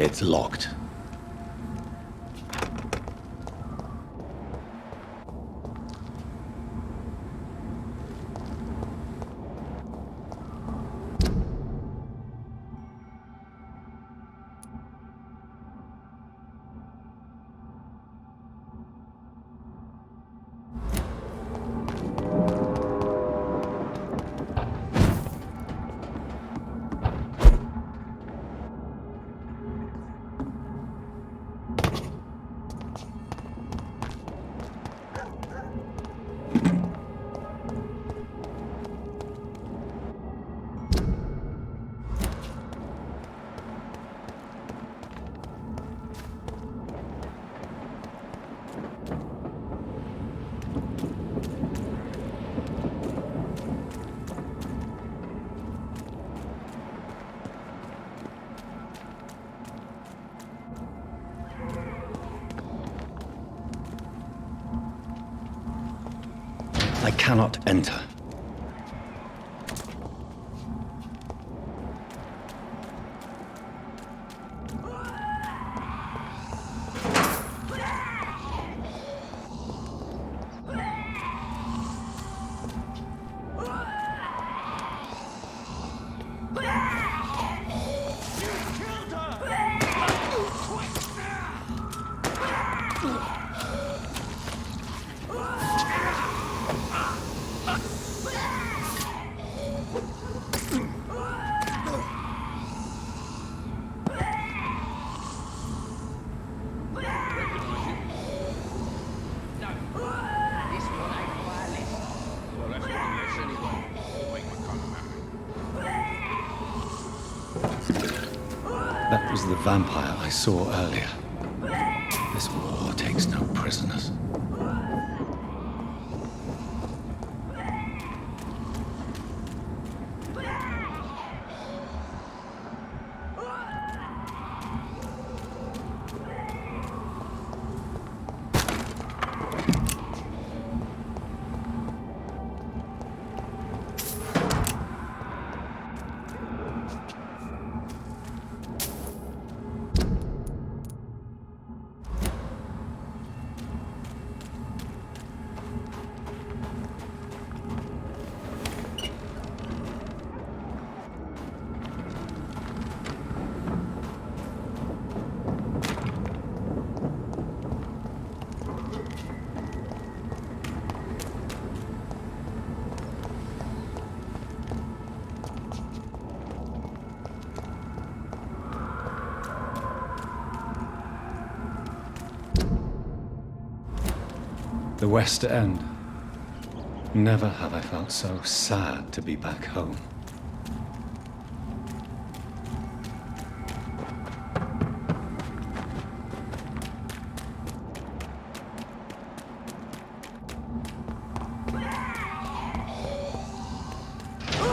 It's locked. I cannot enter. That was the vampire I saw earlier. This war takes no prisoners. The West End. Never have I felt so sad to be back home.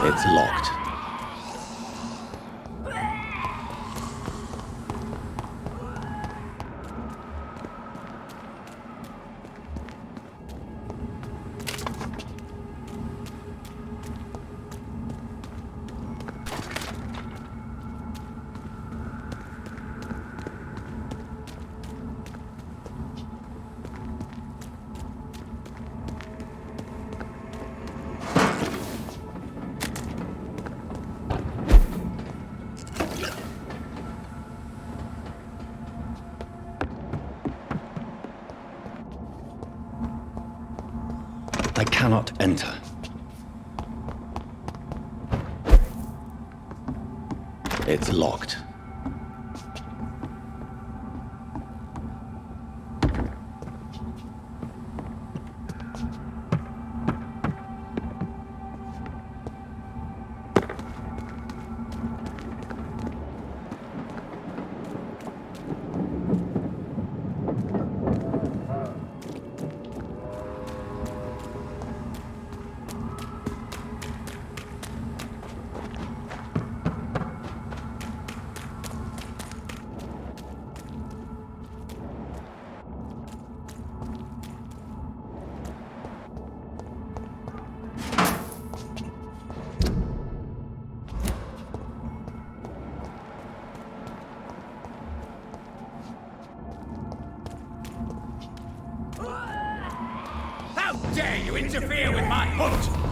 It's locked. I cannot enter. It's locked. dare you interfere with my hunt?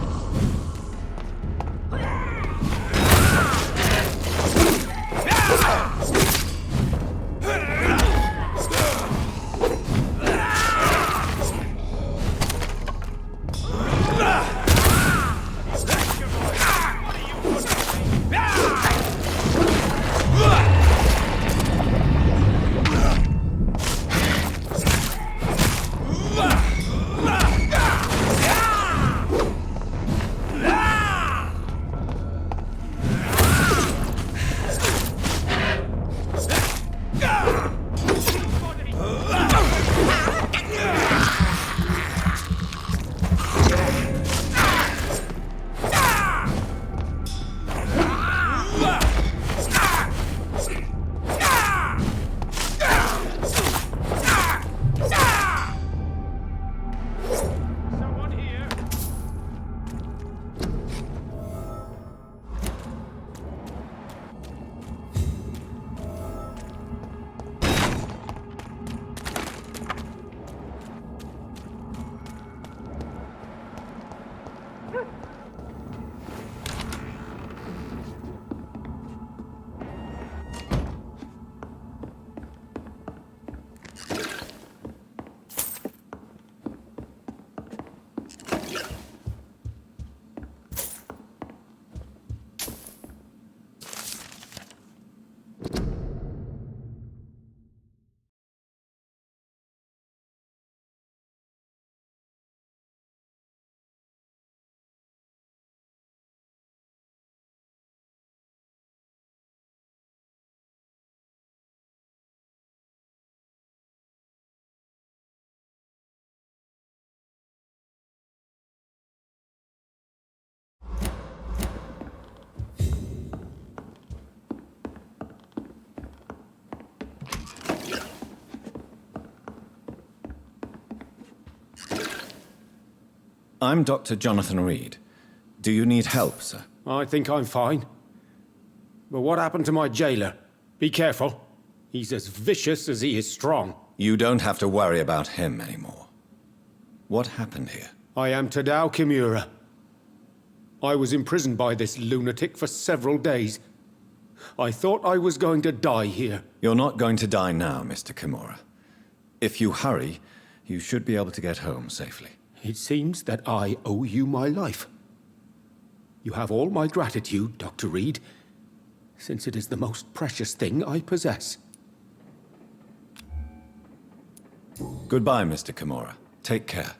I'm Dr. Jonathan Reid. Do you need help, sir? I think I'm fine. But what happened to my jailer? Be careful. He's as vicious as he is strong. You don't have to worry about him anymore. What happened here? I am Tadao Kimura. I was imprisoned by this lunatic for several days. I thought I was going to die here. You're not going to die now, Mr. Kimura. If you hurry, you should be able to get home safely. It seems that I owe you my life. You have all my gratitude, Dr. Reid, since it is the most precious thing I possess. Goodbye, Mr. Kimura. Take care.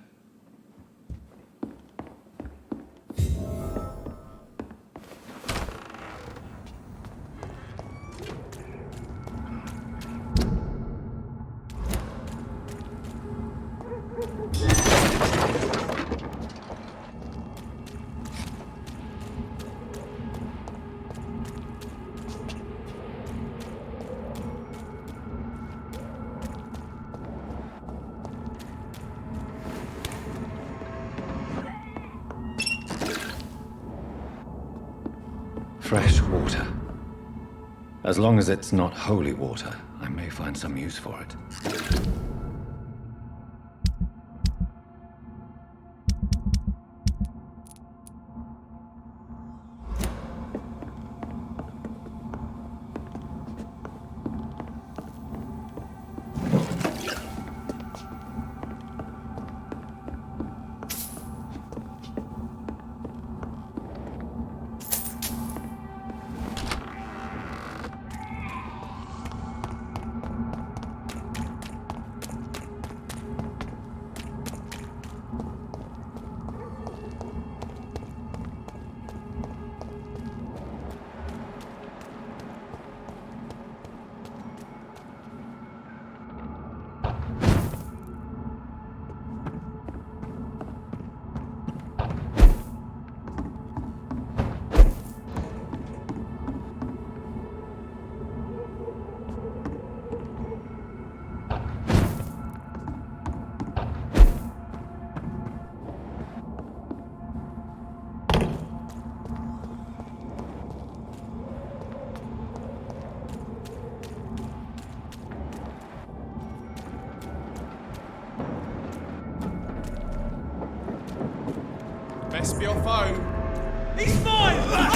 Fresh water. As long as it's not holy water, I may find some use for it. Best be your foe. He's mine!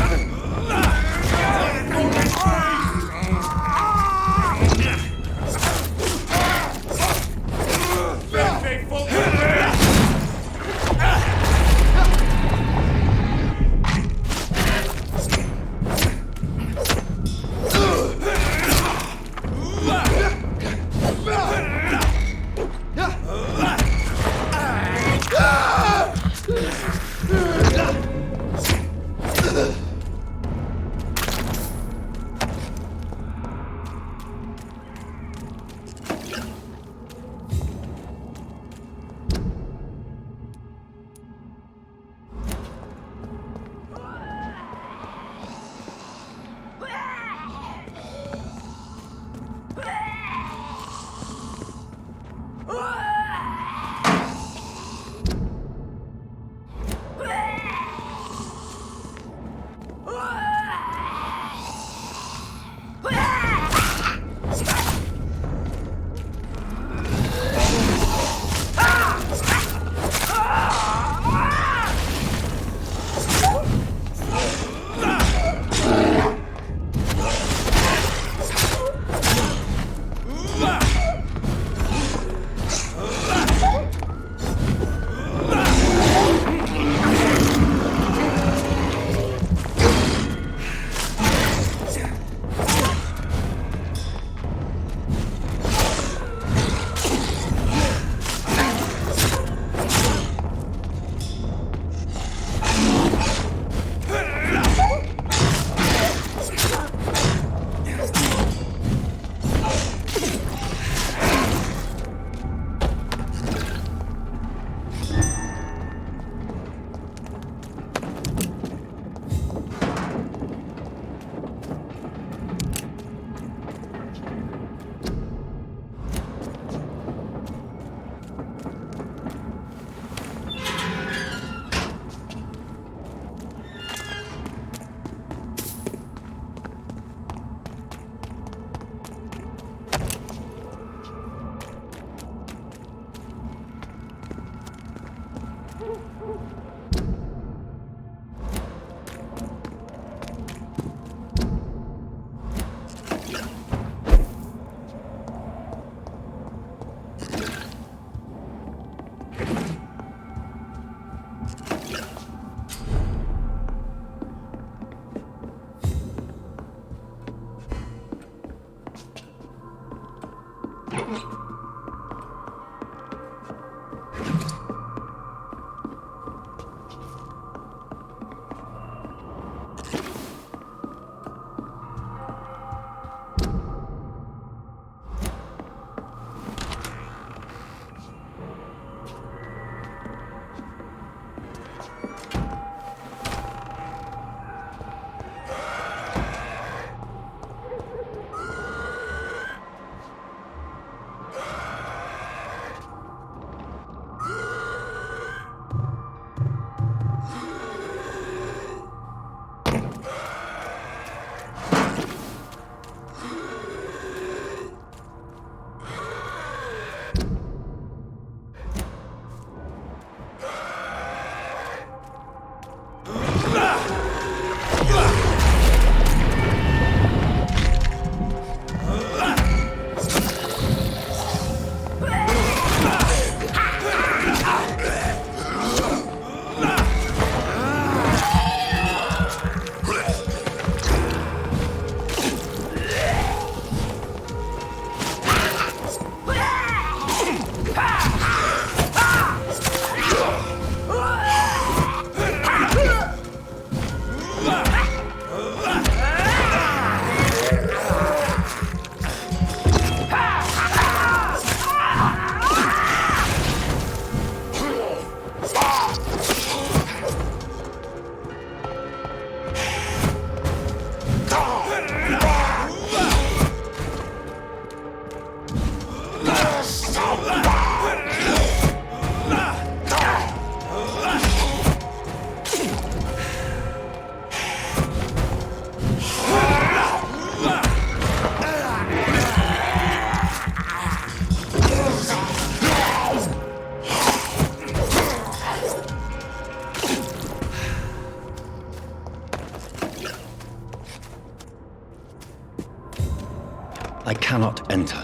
I cannot enter.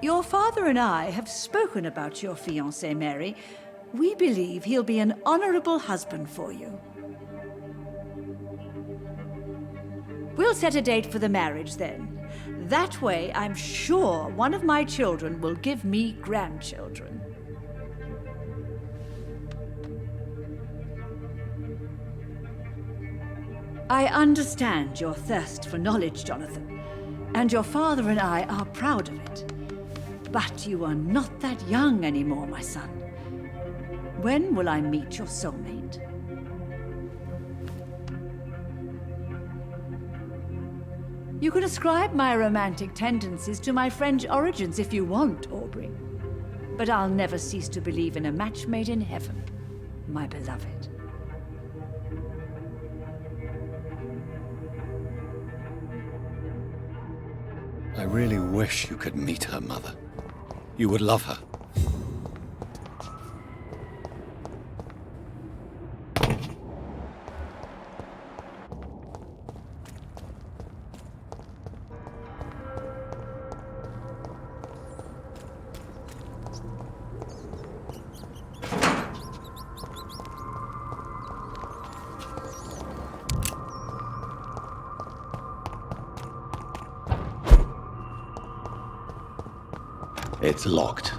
Your father and I have spoken about your fiancé, Mary. We believe he'll be an honorable husband for you. We'll set a date for the marriage then. That way, I'm sure one of my children will give me grandchildren. I understand your thirst for knowledge, Jonathan, and your father and I are proud of it. But you are not that young anymore, my son. When will I meet your soulmate? You can ascribe my romantic tendencies to my French origins if you want, Aubrey. But I'll never cease to believe in a match made in heaven, my beloved. I really wish you could meet her, Mother. You would love her. It's locked.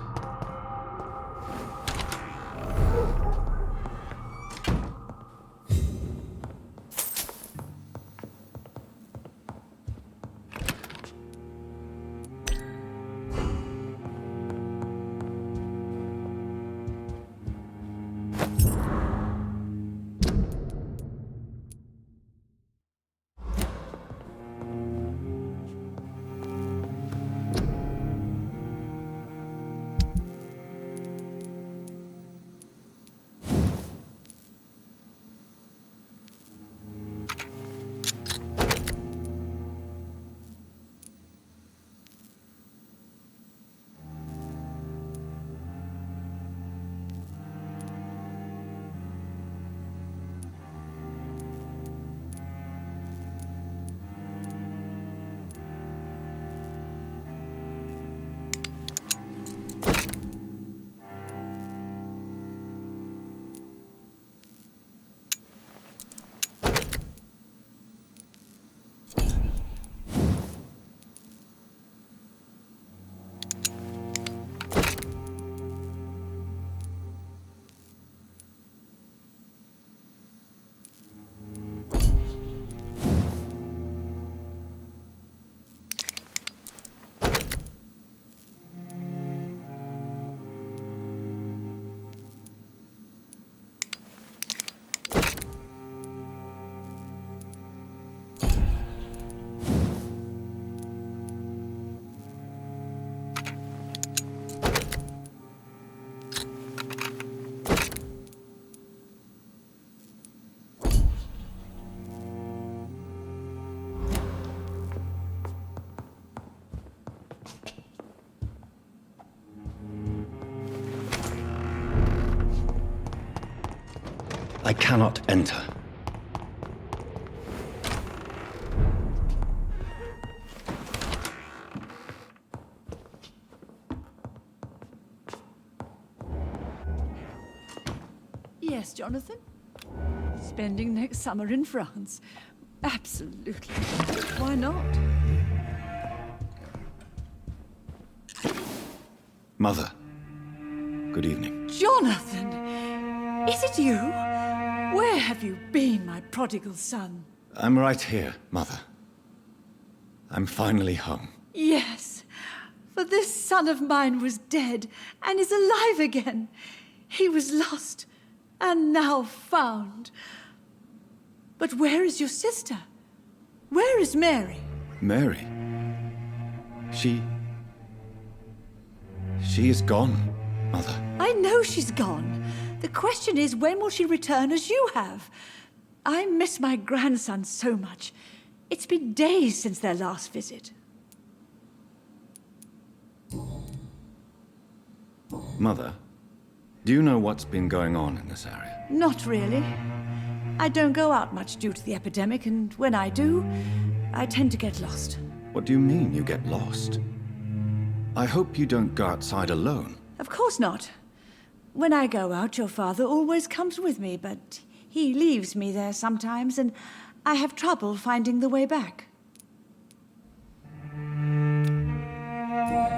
I cannot enter. Yes, Jonathan. Spending next summer in France. Absolutely. Why not? Mother, good evening. Jonathan! Is it you? Where have you been, my prodigal son? I'm right here, Mother. I'm finally home. Yes, for this son of mine was dead and is alive again. He was lost and now found. But where is your sister? Where is Mary? Mary? She is gone, Mother. I know she's gone. The question is, when will she return as you have? I miss my grandson so much. It's been days since their last visit. Mother, do you know what's been going on in this area? Not really. I don't go out much due to the epidemic, and when I do, I tend to get lost. What do you mean you get lost? I hope you don't go outside alone. Of course not. When I go out, your father always comes with me, but he leaves me there sometimes, and I have trouble finding the way back.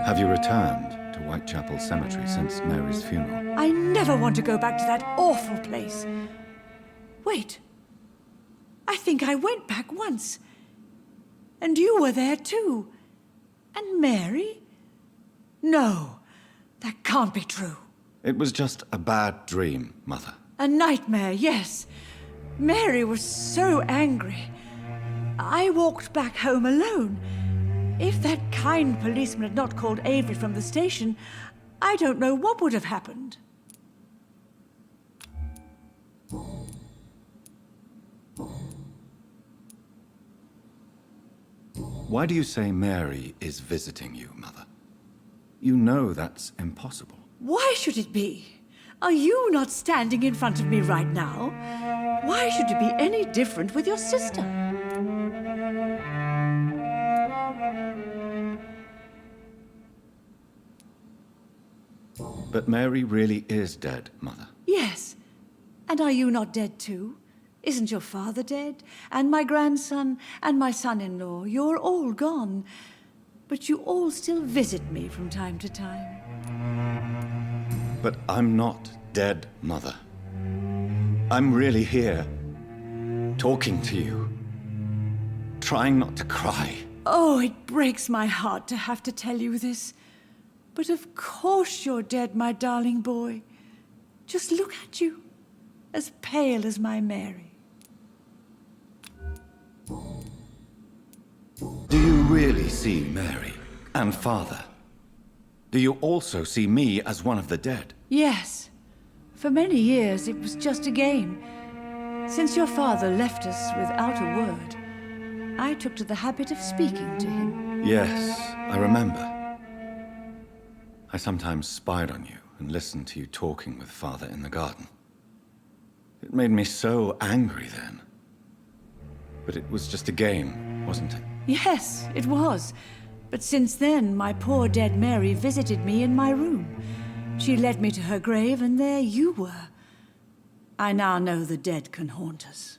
Have you returned to Whitechapel Cemetery since Mary's funeral? I never want to go back to that awful place. Wait. I think I went back once. And you were there too. And Mary? No, that can't be true. It was just a bad dream, Mother. A nightmare, yes. Mary was so angry. I walked back home alone. If that kind policeman had not called Avery from the station, I don't know what would have happened. Why do you say Mary is visiting you, Mother? You know that's impossible. Why should it be? Are you not standing in front of me right now? Why should it be any different with your sister? But Mary really is dead, Mother. Yes. And are you not dead too? Isn't your father dead? And my grandson, and my son-in-law? You're all gone. But you all still visit me from time to time. But I'm not dead, Mother. I'm really here, talking to you, trying not to cry. Oh, it breaks my heart to have to tell you this. But of course you're dead, my darling boy. Just look at you, as pale as my Mary. Do you really see Mary and Father? Do you also see me as one of the dead? Yes. For many years it was just a game. Since your father left us without a word, I took to the habit of speaking to him. Yes, I remember. I sometimes spied on you and listened to you talking with Father in the garden. It made me so angry then. But it was just a game, wasn't it? Yes, it was. But since then, my poor dead Mary visited me in my room. She led me to her grave, and there you were. I now know the dead can haunt us.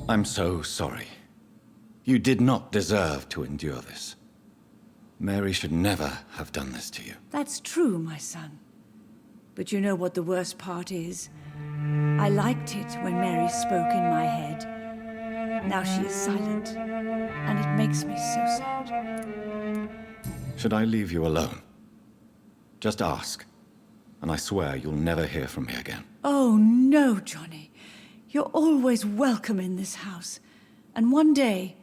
I'm so sorry. You did not deserve to endure this. Mary should never have done this to you. That's true, my son. But you know what the worst part is? I liked it when Mary spoke in my head. Now she is silent, and it makes me so sad. Should I leave you alone? Just ask, and I swear you'll never hear from me again. Oh, no, Johnny. You're always welcome in this house. And one day,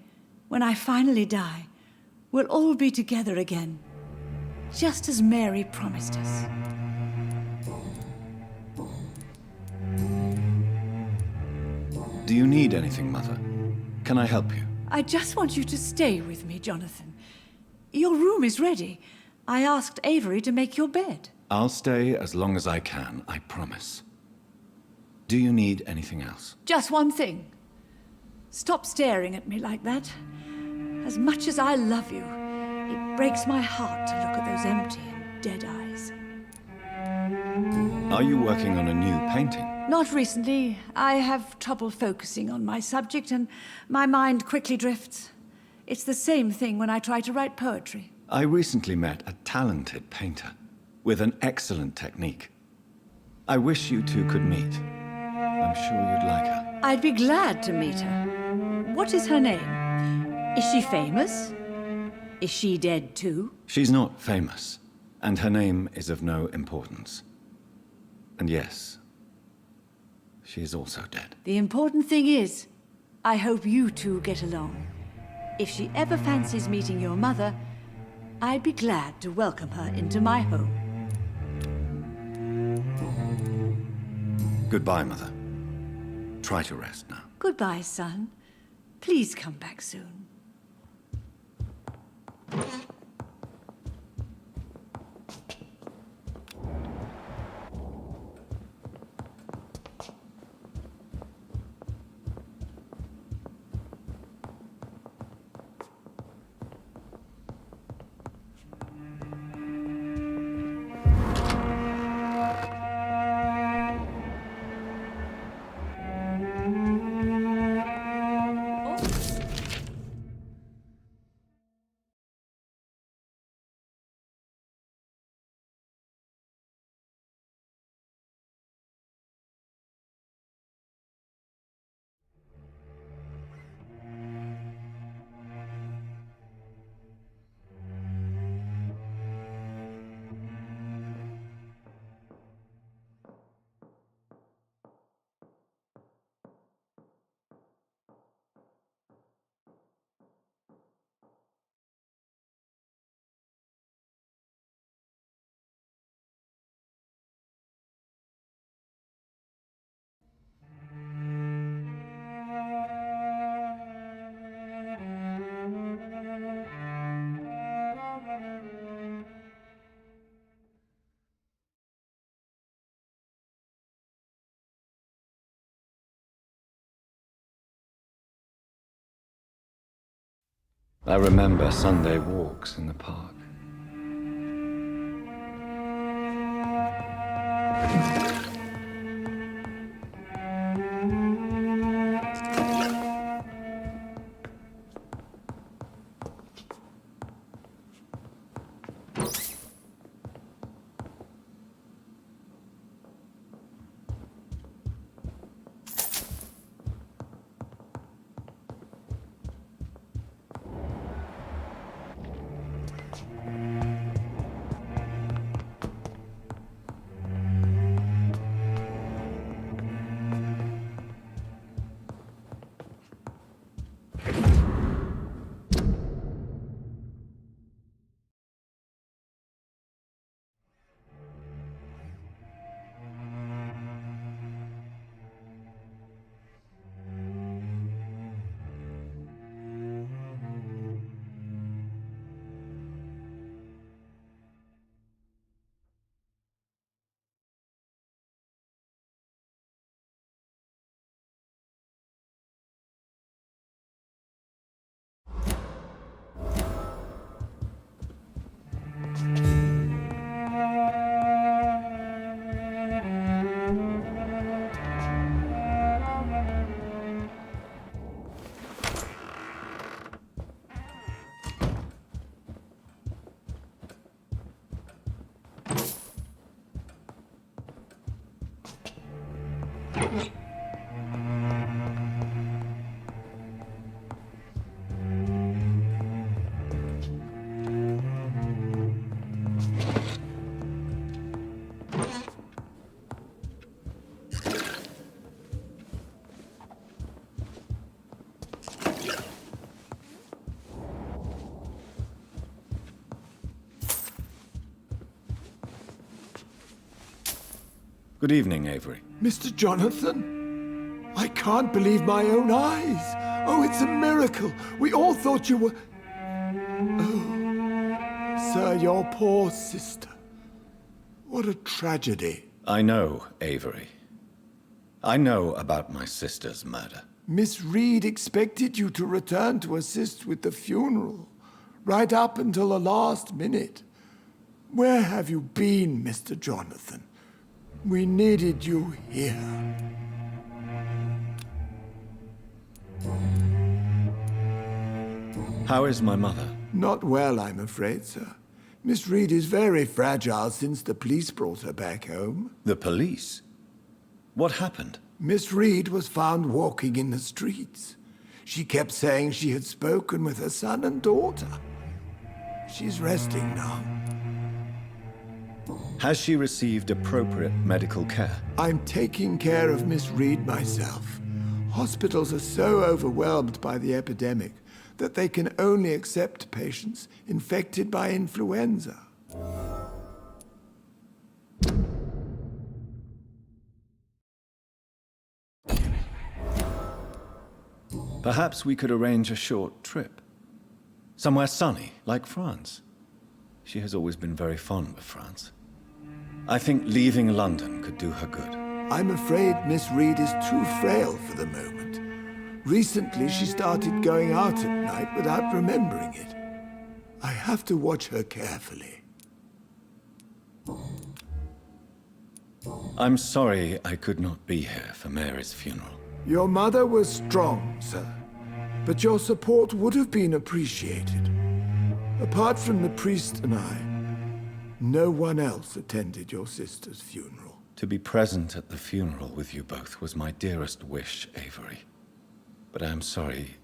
when I finally die, we'll all be together again, just as Mary promised us. Do you need anything, Mother? Can I help you? I just want you to stay with me, Jonathan. Your room is ready. I asked Avery to make your bed. I'll stay as long as I can, I promise. Do you need anything else? Just one thing. Stop staring at me like that. As much as I love you, it breaks my heart to look at those empty and dead eyes. Are you working on a new painting? Not recently. I have trouble focusing on my subject, and my mind quickly drifts. It's the same thing when I try to write poetry. I recently met a talented painter with an excellent technique. I wish you two could meet. I'm sure you'd like her. I'd be glad to meet her. What is her name? Is she famous? Is she dead too? She's not famous, and her name is of no importance. And yes, she is also dead. The important thing is, I hope you two get along. If she ever fancies meeting your mother, I'd be glad to welcome her into my home. Goodbye, Mother. Try to rest now. Goodbye, son. Please come back soon. I remember Sunday walks in the park. Good evening, Avery. Mr. Jonathan? I can't believe my own eyes. Oh, it's a miracle. We all thought you were... Oh, sir, your poor sister. What a tragedy. I know, Avery. I know about my sister's murder. Miss Reid expected you to return to assist with the funeral, right up until the last minute. Where have you been, Mr. Jonathan? We needed you here. How is my mother? Not well, I'm afraid, sir. Miss Reid is very fragile since the police brought her back home. The police? What happened? Miss Reid was found walking in the streets. She kept saying she had spoken with her son and daughter. She's resting now. Has she received appropriate medical care? I'm taking care of Miss Reid myself. Hospitals are so overwhelmed by the epidemic that they can only accept patients infected by influenza. Perhaps we could arrange a short trip. Somewhere sunny, like France. She has always been very fond of France. I think leaving London could do her good. I'm afraid Miss Reid is too frail for the moment. Recently, she started going out at night without remembering it. I have to watch her carefully. I'm sorry I could not be here for Mary's funeral. Your mother was strong, sir, but your support would have been appreciated. Apart from the priest and I, no one else attended your sister's funeral. To be present at the funeral with you both was my dearest wish, Avery. But I am sorry,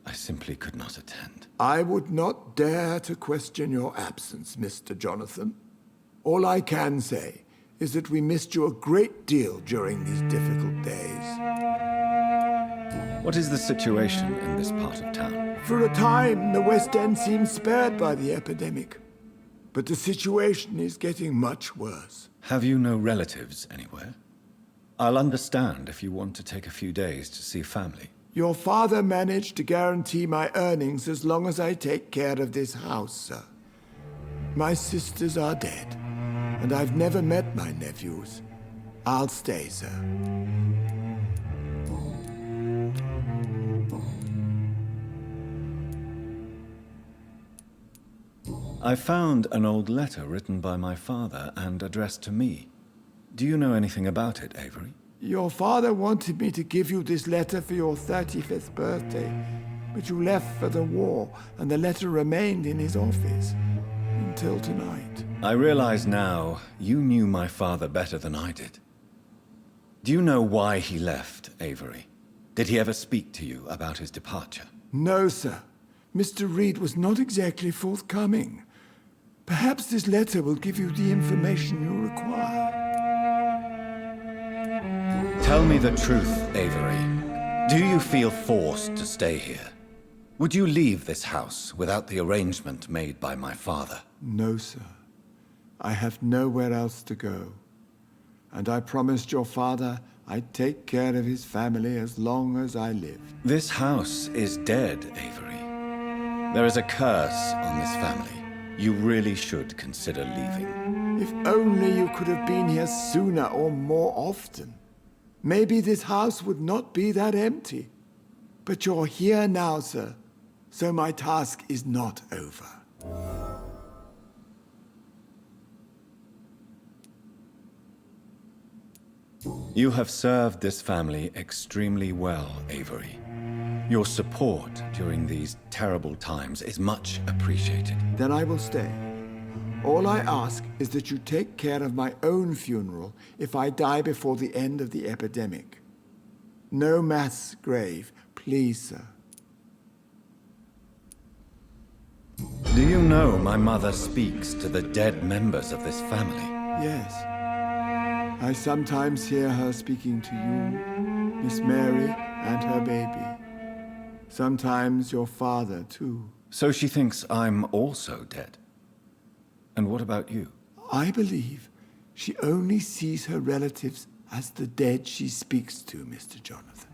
I simply could not attend. I would not dare to question your absence, Mr. Jonathan. All I can say is that we missed you a great deal during these difficult days. What is the situation in this part of town? For a time, the West End seemed spared by the epidemic. But the situation is getting much worse. Have you no relatives anywhere? I'll understand if you want to take a few days to see family. Your father managed to guarantee my earnings as long as I take care of this house, sir. My sisters are dead, and I've never met my nephews. I'll stay, sir. I found an old letter written by my father and addressed to me. Do you know anything about it, Avery? Your father wanted me to give you this letter for your 35th birthday, but you left for the war, and the letter remained in his office until tonight. I realize now you knew my father better than I did. Do you know why he left, Avery? Did he ever speak to you about his departure? No, sir. Mr. Reid was not exactly forthcoming. Perhaps this letter will give you the information you require. Tell me the truth, Avery. Do you feel forced to stay here? Would you leave this house without the arrangement made by my father? No, sir. I have nowhere else to go. And I promised your father I'd take care of his family as long as I lived. This house is dead, Avery. There is a curse on this family. You really should consider leaving. If only you could have been here sooner or more often. Maybe this house would not be that empty. But you're here now, sir. So my task is not over. You have served this family extremely well, Avery. Your support during these terrible times is much appreciated. Then I will stay. All I ask is that you take care of my own funeral if I die before the end of the epidemic. No mass grave, please, sir. Do you know my mother speaks to the dead members of this family? Yes. I sometimes hear her speaking to you, Miss Mary, and her baby. Sometimes your father, too. So she thinks I'm also dead. And what about you? I believe she only sees her relatives as the dead she speaks to, Mr. Jonathan.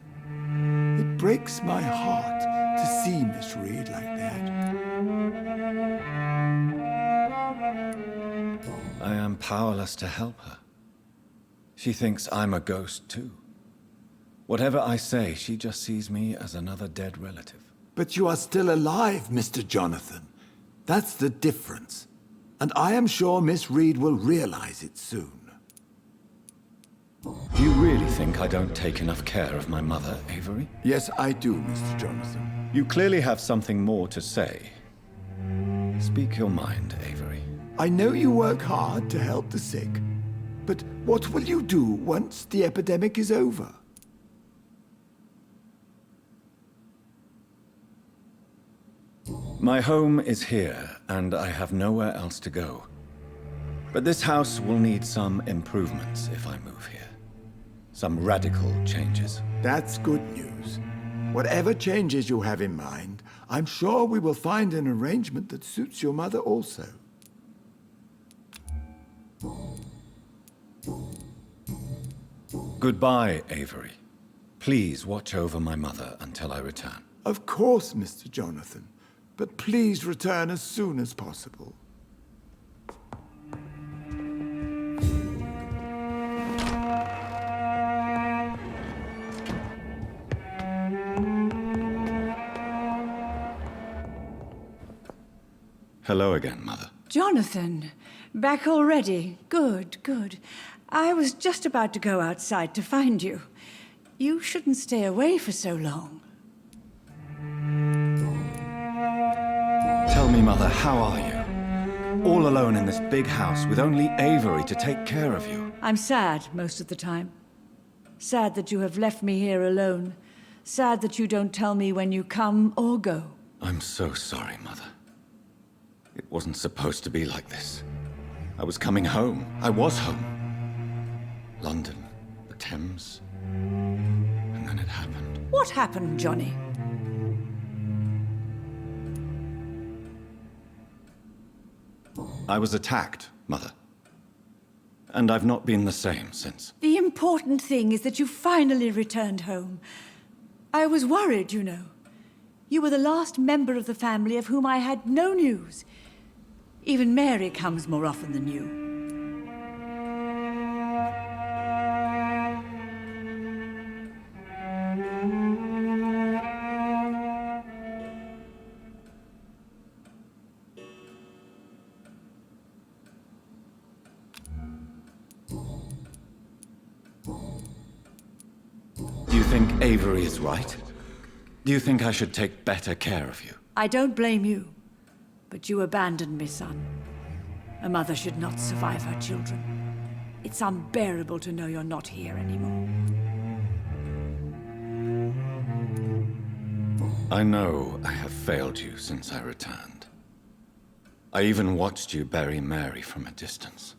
It breaks my heart to see Miss Reid like that. I am powerless to help her. She thinks I'm a ghost, too. Whatever I say, she just sees me as another dead relative. But you are still alive, Mr. Jonathan. That's the difference. And I am sure Miss Reid will realize it soon. Do you really think I don't take enough care of my mother, Avery? Yes, I do, Mr. Jonathan. You clearly have something more to say. Speak your mind, Avery. I know you work hard to help the sick, but what will you do once the epidemic is over? My home is here, and I have nowhere else to go. But this house will need some improvements if I move here. Some radical changes. That's good news. Whatever changes you have in mind, I'm sure we will find an arrangement that suits your mother also. Goodbye, Avery. Please watch over my mother until I return. Of course, Mr. Jonathan. But please return as soon as possible. Hello again, Mother. Jonathan, back already? Good, good. I was just about to go outside to find you. You shouldn't stay away for so long. Tell me, Mother, how are you? All alone in this big house with only Avery to take care of you. I'm sad most of the time. Sad that you have left me here alone. Sad that you don't tell me when you come or go. I'm so sorry, Mother. It wasn't supposed to be like this. I was coming home. I was home. London, the Thames, and then it happened. What happened, Johnny? I was attacked, Mother. And I've not been the same since. The important thing is that you finally returned home. I was worried, you know. You were the last member of the family of whom I had no news. Even Mary comes more often than you. think Avery is right? Do you think I should take better care of you? I don't blame you, but you abandoned me, son. A mother should not survive her children. It's unbearable to know you're not here anymore. I know I have failed you since I returned. I even watched you bury Mary from a distance.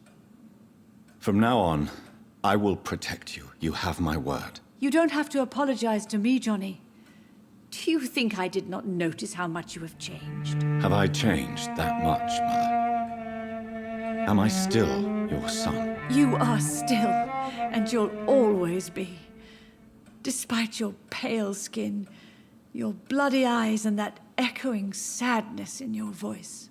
From now on, I will protect you. You have my word. You don't have to apologize to me, Johnny. Do you think I did not notice how much you have changed? Have I changed that much, Mother? Am I still your son? You are still, and you'll always be. Despite your pale skin, your bloody eyes, and that echoing sadness in your voice.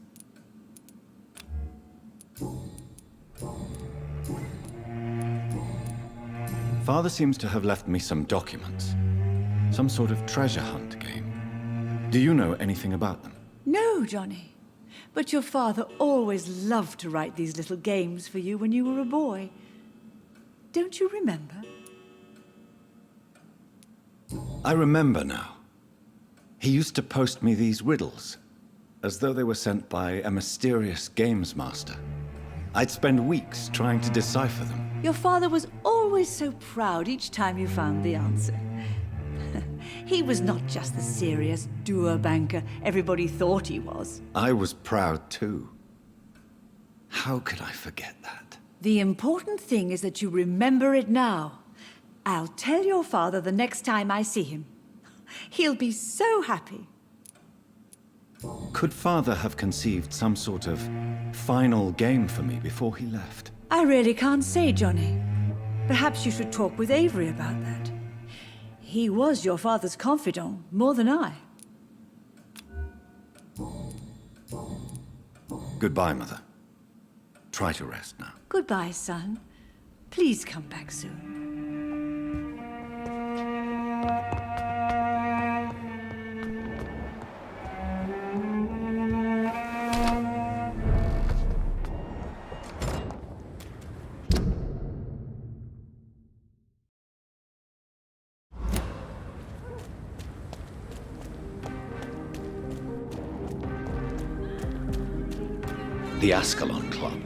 Father seems to have left me some documents. Some sort of treasure hunt game. Do you know anything about them? No, Johnny. But your father always loved to write these little games for you when you were a boy. Don't you remember? I remember now. He used to post me these riddles, as though they were sent by a mysterious games master. I'd spend weeks trying to decipher them. Your father was always so proud each time you found the answer. He was not just the serious doer banker everybody thought he was. I was proud too. How could I forget that? The important thing is that you remember it now. I'll tell your father the next time I see him. He'll be so happy. Could Father have conceived some sort of final game for me before he left? I really can't say, Johnny. Perhaps you should talk with Avery about that. He was your father's confidant, more than I. Goodbye, Mother. Try to rest now. Goodbye, son. Please come back soon. The Ascalon Club.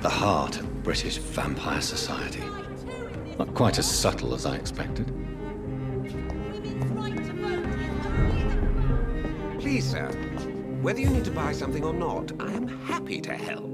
The heart of British vampire society. Not quite as subtle as I expected. Please, sir, whether you need to buy something or not, I am happy to help.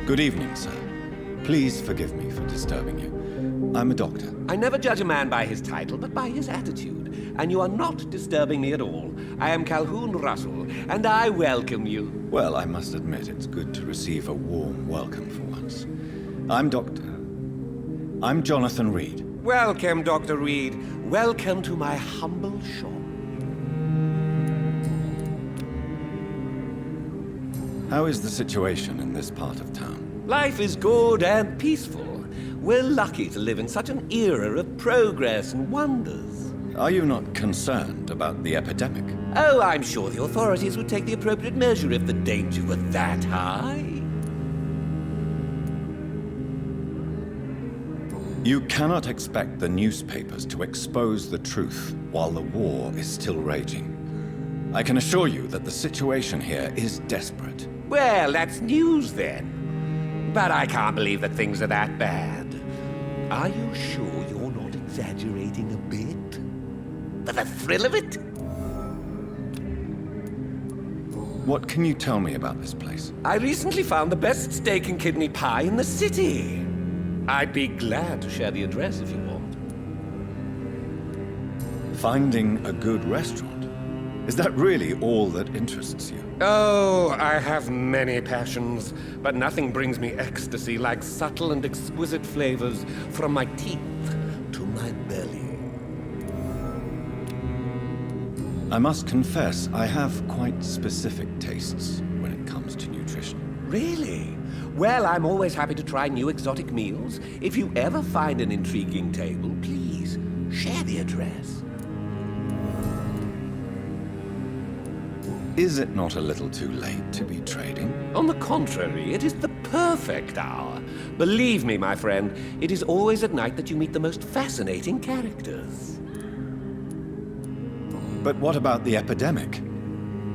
Good evening, sir. Please forgive me for disturbing you. I'm a doctor. I never judge a man by his title, but by his attitude. And you are not disturbing me at all. I am Calhoun Russel, and I welcome you. Well, I must admit it's good to receive a warm welcome for once. I'm Jonathan Reid. Welcome, Dr. Reid. Welcome to my humble shop. How is the situation in this part of town? Life is good and peaceful. We're lucky to live in such an era of progress and wonders. Are you not concerned about the epidemic? Oh, I'm sure the authorities would take the appropriate measure if the danger were that high. You cannot expect the newspapers to expose the truth while the war is still raging. I can assure you that the situation here is desperate. Well, that's news then. But I can't believe that things are that bad. Are you sure you're not exaggerating a bit? For the thrill of it? What can you tell me about this place? I recently found the best steak and kidney pie in the city. I'd be glad to share the address if you want. Finding a good restaurant? Is that really all that interests you? Oh, I have many passions, but nothing brings me ecstasy like subtle and exquisite flavors from my teeth to my belly. I must confess, I have quite specific tastes when it comes to nutrition. Really? Well, I'm always happy to try new exotic meals. If you ever find an intriguing table, please share the address. Is it not a little too late to be trading? On the contrary, it is the perfect hour. Believe me, my friend, it is always at night that you meet the most fascinating characters. But what about the epidemic?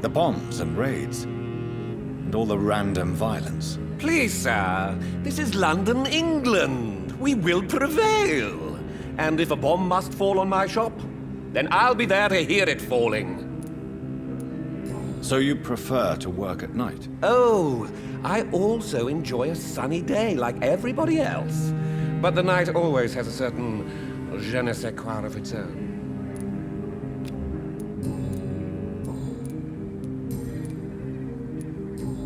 The bombs and raids? And all the random violence? Please, sir, this is London, England. We will prevail. And if a bomb must fall on my shop, then I'll be there to hear it falling. So you prefer to work at night? Oh, I also enjoy a sunny day like everybody else. But the night always has a certain je ne sais quoi of its own.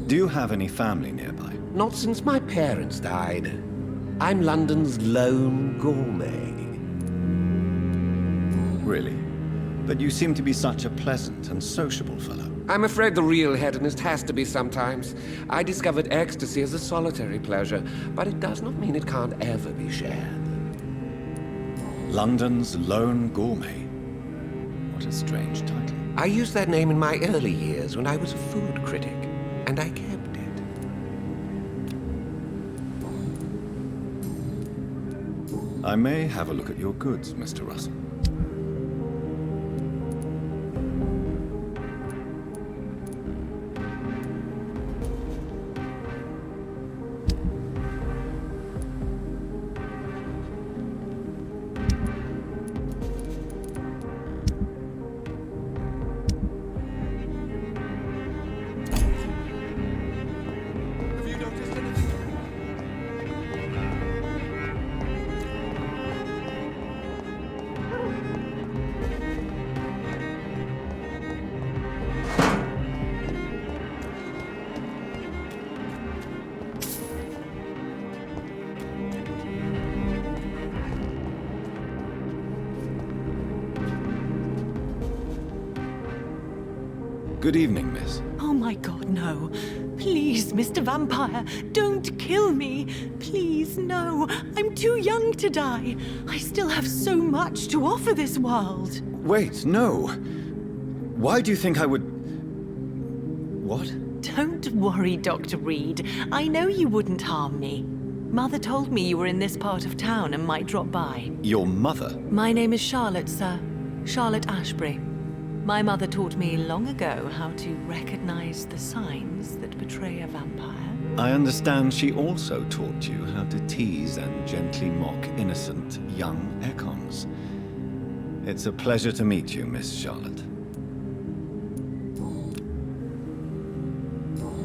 Do you have any family nearby? Not since my parents died. I'm London's lone gourmet. Really? But you seem to be such a pleasant and sociable fellow. I'm afraid the real hedonist has to be sometimes. I discovered ecstasy as a solitary pleasure, but it does not mean it can't ever be shared. London's lone gourmet. What a strange title. I used that name in my early years when I was a food critic, and I kept it. I may have a look at your goods, Mr. Russell. Good evening, miss. Oh my God, no. Please, Mr. Vampire, don't kill me. Please, no. I'm too young to die. I still have so much to offer this world. Wait, no. Why do you think I would... What? Don't worry, Dr. Reid. I know you wouldn't harm me. Mother told me you were in this part of town and might drop by. Your mother? My name is Charlotte, sir. Charlotte Ashbury. My mother taught me long ago how to recognize the signs that betray a vampire. I understand she also taught you how to tease and gently mock innocent young Ekons. It's a pleasure to meet you, Miss Charlotte.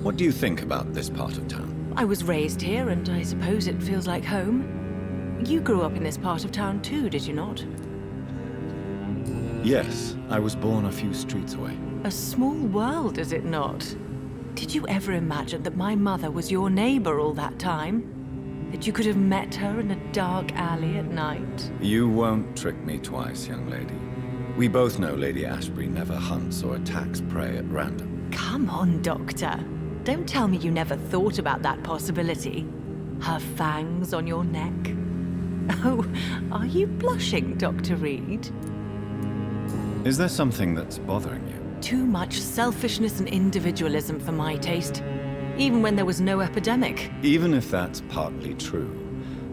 What do you think about this part of town? I was raised here, and I suppose it feels like home. You grew up in this part of town too, did you not? Yes, I was born a few streets away. A small world, is it not? Did you ever imagine that my mother was your neighbor all that time? That you could have met her in a dark alley at night? You won't trick me twice, young lady. We both know Lady Ashbury never hunts or attacks prey at random. Come on, Doctor. Don't tell me you never thought about that possibility. Her fangs on your neck. Oh, are you blushing, Dr. Reid? Is there something that's bothering you? Too much selfishness and individualism for my taste. Even when there was no epidemic. Even if that's partly true,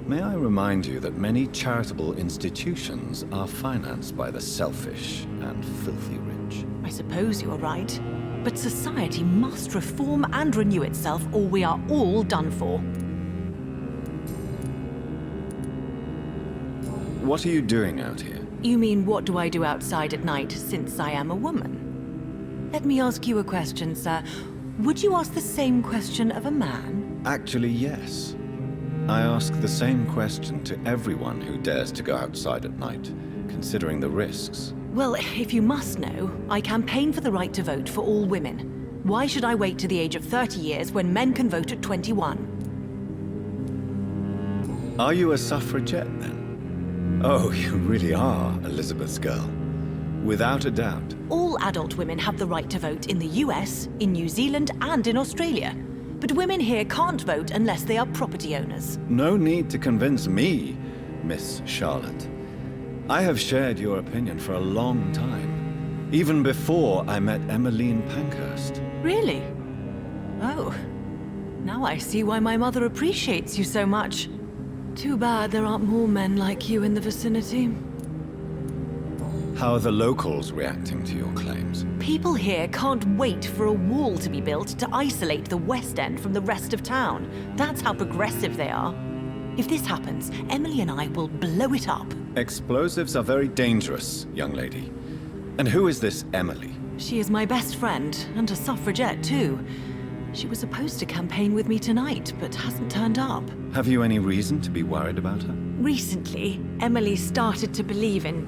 may I remind you that many charitable institutions are financed by the selfish and filthy rich. I suppose you're right. But society must reform and renew itself, or we are all done for. What are you doing out here? You mean, what do I do outside at night since I am a woman? Let me ask you a question, sir. Would you ask the same question of a man? Actually, yes. I ask the same question to everyone who dares to go outside at night, considering the risks. Well, if you must know, I campaign for the right to vote for all women. Why should I wait to the age of 30 years when men can vote at 21? Are you a suffragette, then? Oh, you really are Elizabeth's girl. Without a doubt. All adult women have the right to vote in the US, in New Zealand, and in Australia. But women here can't vote unless they are property owners. No need to convince me, Miss Charlotte. I have shared your opinion for a long time. Even before I met Emelyne Pankhurst. Really? Oh. Now I see why my mother appreciates you so much. Too bad there aren't more men like you in the vicinity. How are the locals reacting to your claims? People here can't wait for a wall to be built to isolate the West End from the rest of town. That's how progressive they are. If this happens, Emily and I will blow it up. Explosives are very dangerous, young lady. And who is this Emily? She is my best friend, and a suffragette too. She was supposed to campaign with me tonight, but hasn't turned up. Have you any reason to be worried about her? Recently, Emily started to believe in...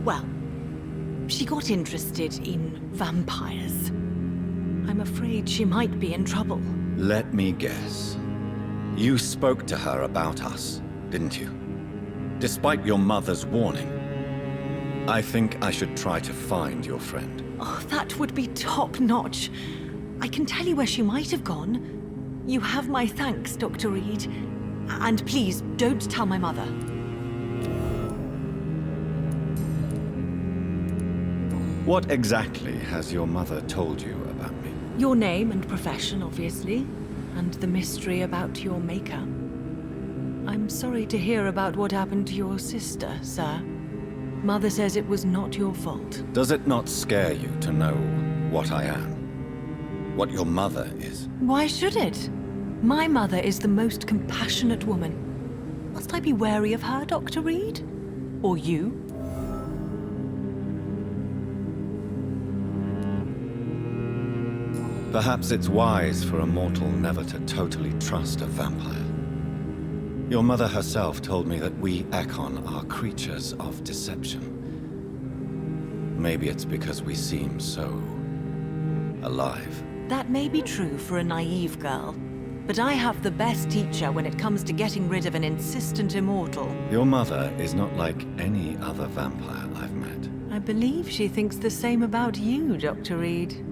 well, she got interested in vampires. I'm afraid she might be in trouble. Let me guess. You spoke to her about us, didn't you? Despite your mother's warning. I think I should try to find your friend. Oh, that would be top-notch. I can tell you where she might have gone. You have my thanks, Dr. Reid. And please, don't tell my mother. What exactly has your mother told you about me? Your name and profession, obviously. And the mystery about your maker. I'm sorry to hear about what happened to your sister, sir. Mother says it was not your fault. Does it not scare you to know what I am? What your mother is? Why should it? My mother is the most compassionate woman. Must I be wary of her, Dr. Reid? Or you? Perhaps it's wise for a mortal never to totally trust a vampire. Your mother herself told me that we Ekon are creatures of deception. Maybe it's because we seem so... alive. That may be true for a naive girl, but I have the best teacher when it comes to getting rid of an insistent immortal. Your mother is not like any other vampire I've met. I believe she thinks the same about you, Dr. Reid.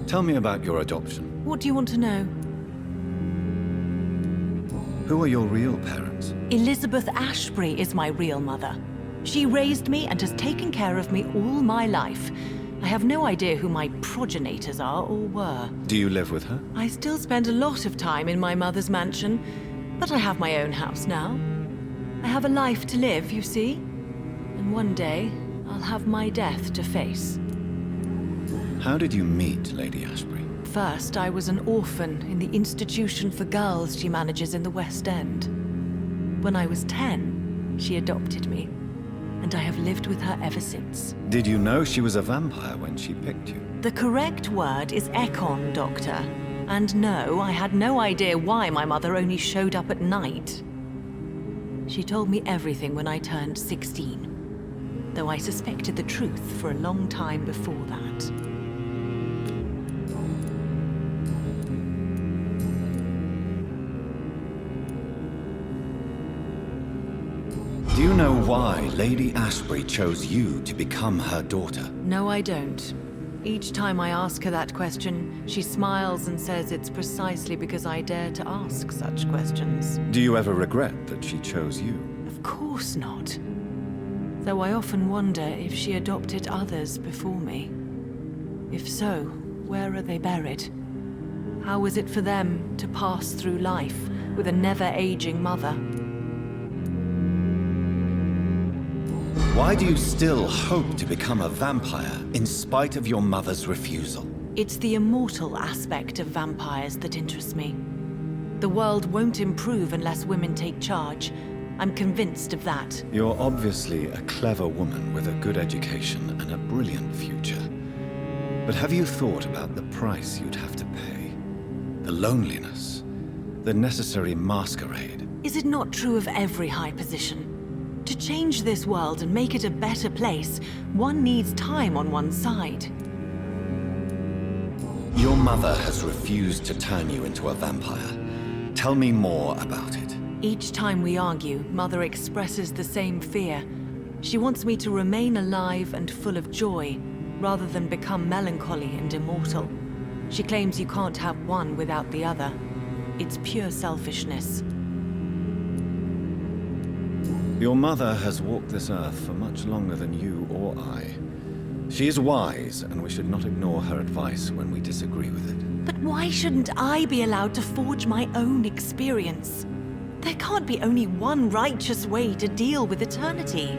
Tell me about your adoption. What do you want to know? Who are your real parents? Elizabeth Ashbury is my real mother. She raised me and has taken care of me all my life. I have no idea who my progenitors are or were. Do you live with her? I still spend a lot of time in my mother's mansion, but I have my own house now. I have a life to live, you see. And one day, I'll have my death to face. How did you meet Lady Ashbury? First, I was an orphan in the institution for girls she manages in the West End. When I was 10, she adopted me, and I have lived with her ever since. Did you know she was a vampire when she picked you? The correct word is Ekon, Doctor. And no, I had no idea why my mother only showed up at night. She told me everything when I turned 16, though I suspected the truth for a long time before that. Do you know why Lady Ashbury chose you to become her daughter? No, I don't. Each time I ask her that question, she smiles and says it's precisely because I dare to ask such questions. Do you ever regret that she chose you? Of course not. Though I often wonder if she adopted others before me. If so, where are they buried? How was it for them to pass through life with a never-aging mother? Why do you still hope to become a vampire in spite of your mother's refusal? It's the immortal aspect of vampires that interests me. The world won't improve unless women take charge. I'm convinced of that. You're obviously a clever woman with a good education and a brilliant future. But have you thought about the price you'd have to pay? The loneliness, the necessary masquerade. Is it not true of every high position? To change this world and make it a better place, one needs time on one's side. Your mother has refused to turn you into a vampire. Tell me more about it. Each time we argue, Mother expresses the same fear. She wants me to remain alive and full of joy, rather than become melancholy and immortal. She claims you can't have one without the other. It's pure selfishness. Your mother has walked this earth for much longer than you or I. She is wise, and we should not ignore her advice when we disagree with it. But why shouldn't I be allowed to forge my own experience? There can't be only one righteous way to deal with eternity.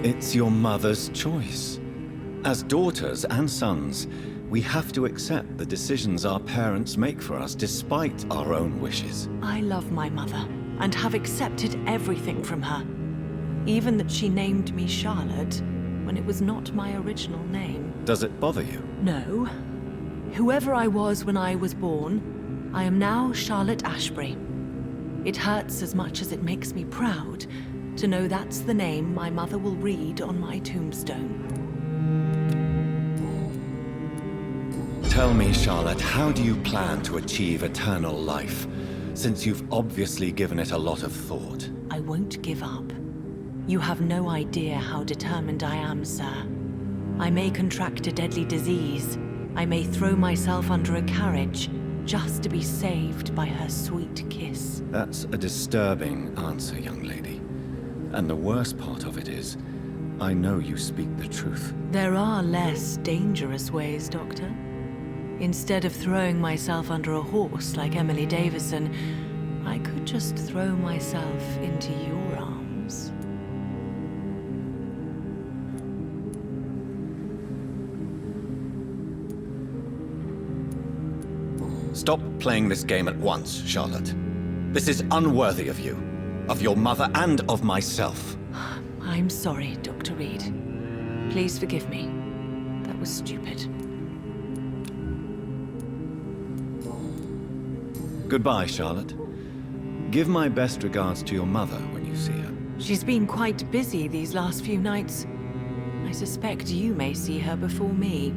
It's your mother's choice. As daughters and sons, we have to accept the decisions our parents make for us despite our own wishes. I love my mother, and have accepted everything from her. Even that she named me Charlotte, when it was not my original name. Does it bother you? No. Whoever I was when I was born, I am now Charlotte Ashbury. It hurts as much as it makes me proud to know that's the name my mother will read on my tombstone. Tell me, Charlotte, how do you plan to achieve eternal life, since you've obviously given it a lot of thought? I won't give up. You have no idea how determined I am, sir. I may contract a deadly disease. I may throw myself under a carriage, just to be saved by her sweet kiss. That's a disturbing answer, young lady. And the worst part of it is, I know you speak the truth. There are less dangerous ways, Doctor. Instead of throwing myself under a horse like Emily Davison, I could just throw myself into your arms. Stop playing this game at once, Charlotte. This is unworthy of you, of your mother, and of myself. I'm sorry, Dr. Reid. Please forgive me. That was stupid. Goodbye, Charlotte. Give my best regards to your mother when you see her. She's been quite busy these last few nights. I suspect you may see her before me.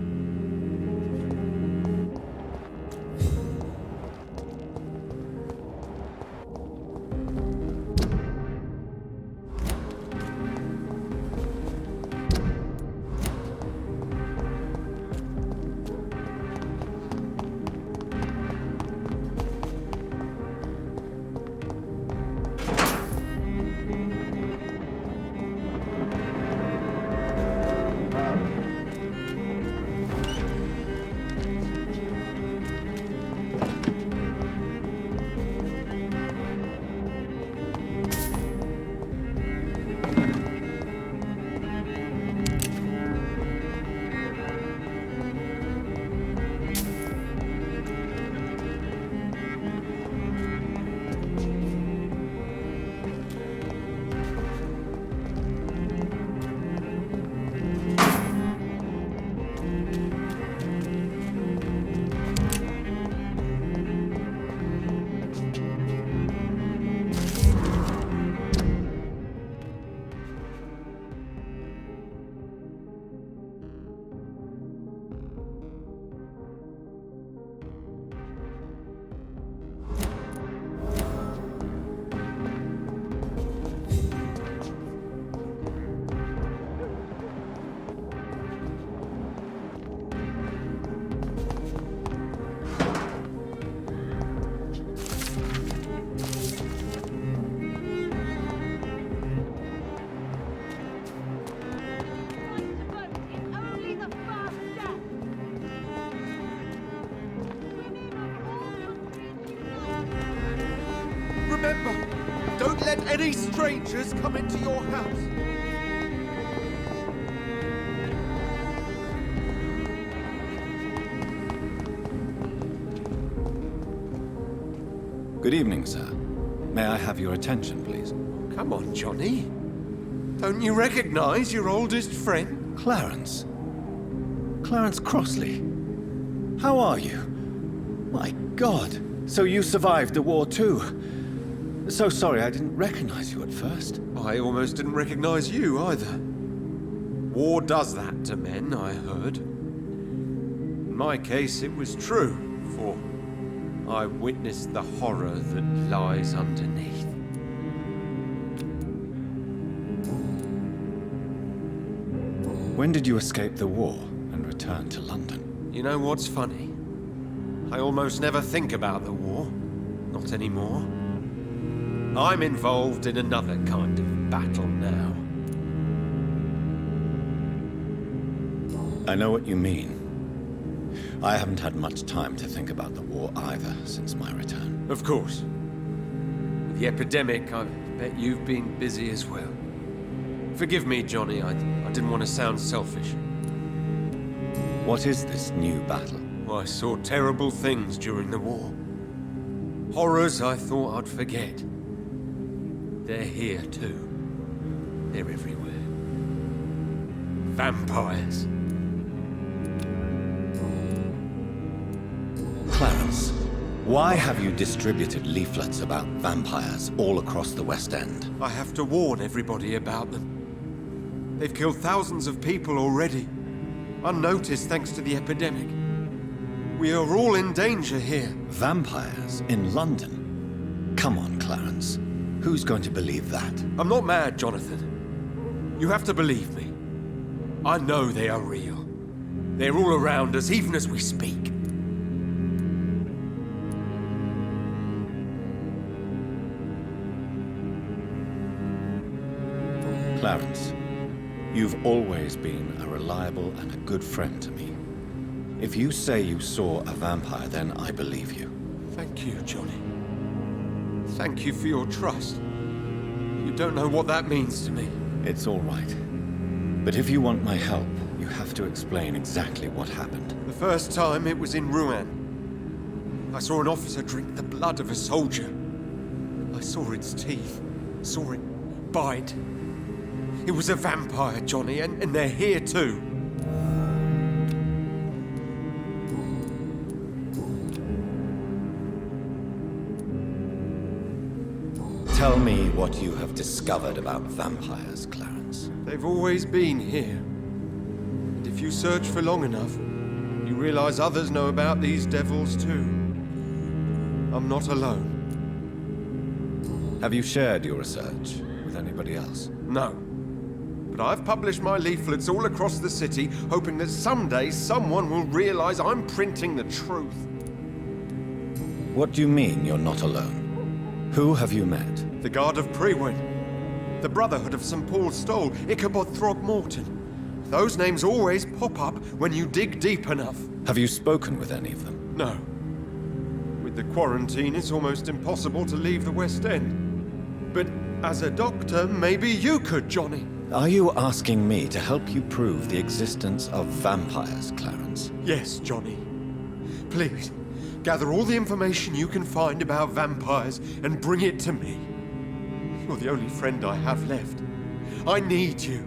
Remember, don't let any strangers come into your house. Good evening, sir. May I have your attention, please? Come on, Johnny. Don't you recognize your oldest friend? Clarence. Clarence Crossley. How are you? My God. So you survived the war too. So sorry I didn't recognize you at first. I almost didn't recognize you either. War does that to men, I heard. In my case, it was true, for I witnessed the horror that lies underneath. When did you escape the war and return to London? You know what's funny? I almost never think about the war. Not anymore. I'm involved in another kind of battle now. I know what you mean. I haven't had much time to think about the war either since my return. Of course. With the epidemic, I bet you've been busy as well. Forgive me, Johnny, I didn't want to sound selfish. What is this new battle? I saw terrible things during the war. Horrors I thought I'd forget. They're here too. They're everywhere. Vampires. Clarence, why have you distributed leaflets about vampires all across the West End? I have to warn everybody about them. They've killed thousands of people already, unnoticed thanks to the epidemic. We are all in danger here. Vampires in London? Come on, Clarence. Who's going to believe that? I'm not mad, Jonathan. You have to believe me. I know they are real. They're all around us, even as we speak. Clarence, you've always been a reliable and a good friend to me. If you say you saw a vampire, then I believe you. Thank you, Johnny. Thank you for your trust. You don't know what that means to me. It's all right. But if you want my help, you have to explain exactly what happened. The first time it was in Rouen. I saw an officer drink the blood of a soldier. I saw its teeth, saw it bite. It was a vampire, Johnny, and they're here too. Tell me what you have discovered about vampires, Clarence. They've always been here. And if you search for long enough, you realize others know about these devils too. I'm not alone. Have you shared your research with anybody else? No. But I've published my leaflets all across the city, hoping that someday someone will realize I'm printing the truth. What do you mean you're not alone? Who have you met? The Guard of Prewin, the Brotherhood of St. Paul's Stole, Ichabod Throgmorton. Those names always pop up when you dig deep enough. Have you spoken with any of them? No. With the quarantine, it's almost impossible to leave the West End. But as a doctor, maybe you could, Johnny. Are you asking me to help you prove the existence of vampires, Clarence? Yes, Johnny. Please, gather all the information you can find about vampires and bring it to me. You're the only friend I have left. I need you.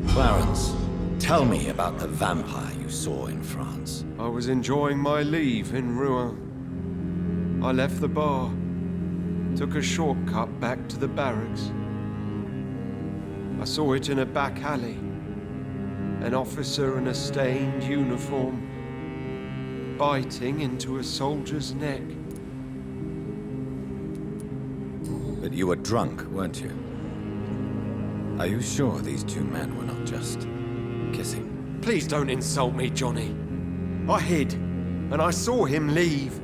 Clarence, tell me about the vampire you saw in France. I was enjoying my leave in Rouen. I left the bar, took a shortcut back to the barracks. I saw it in a back alley. An officer in a stained uniform, biting into a soldier's neck. But you were drunk, weren't you? Are you sure these two men were not just kissing? Please don't insult me, Johnny. I hid, and I saw him leave.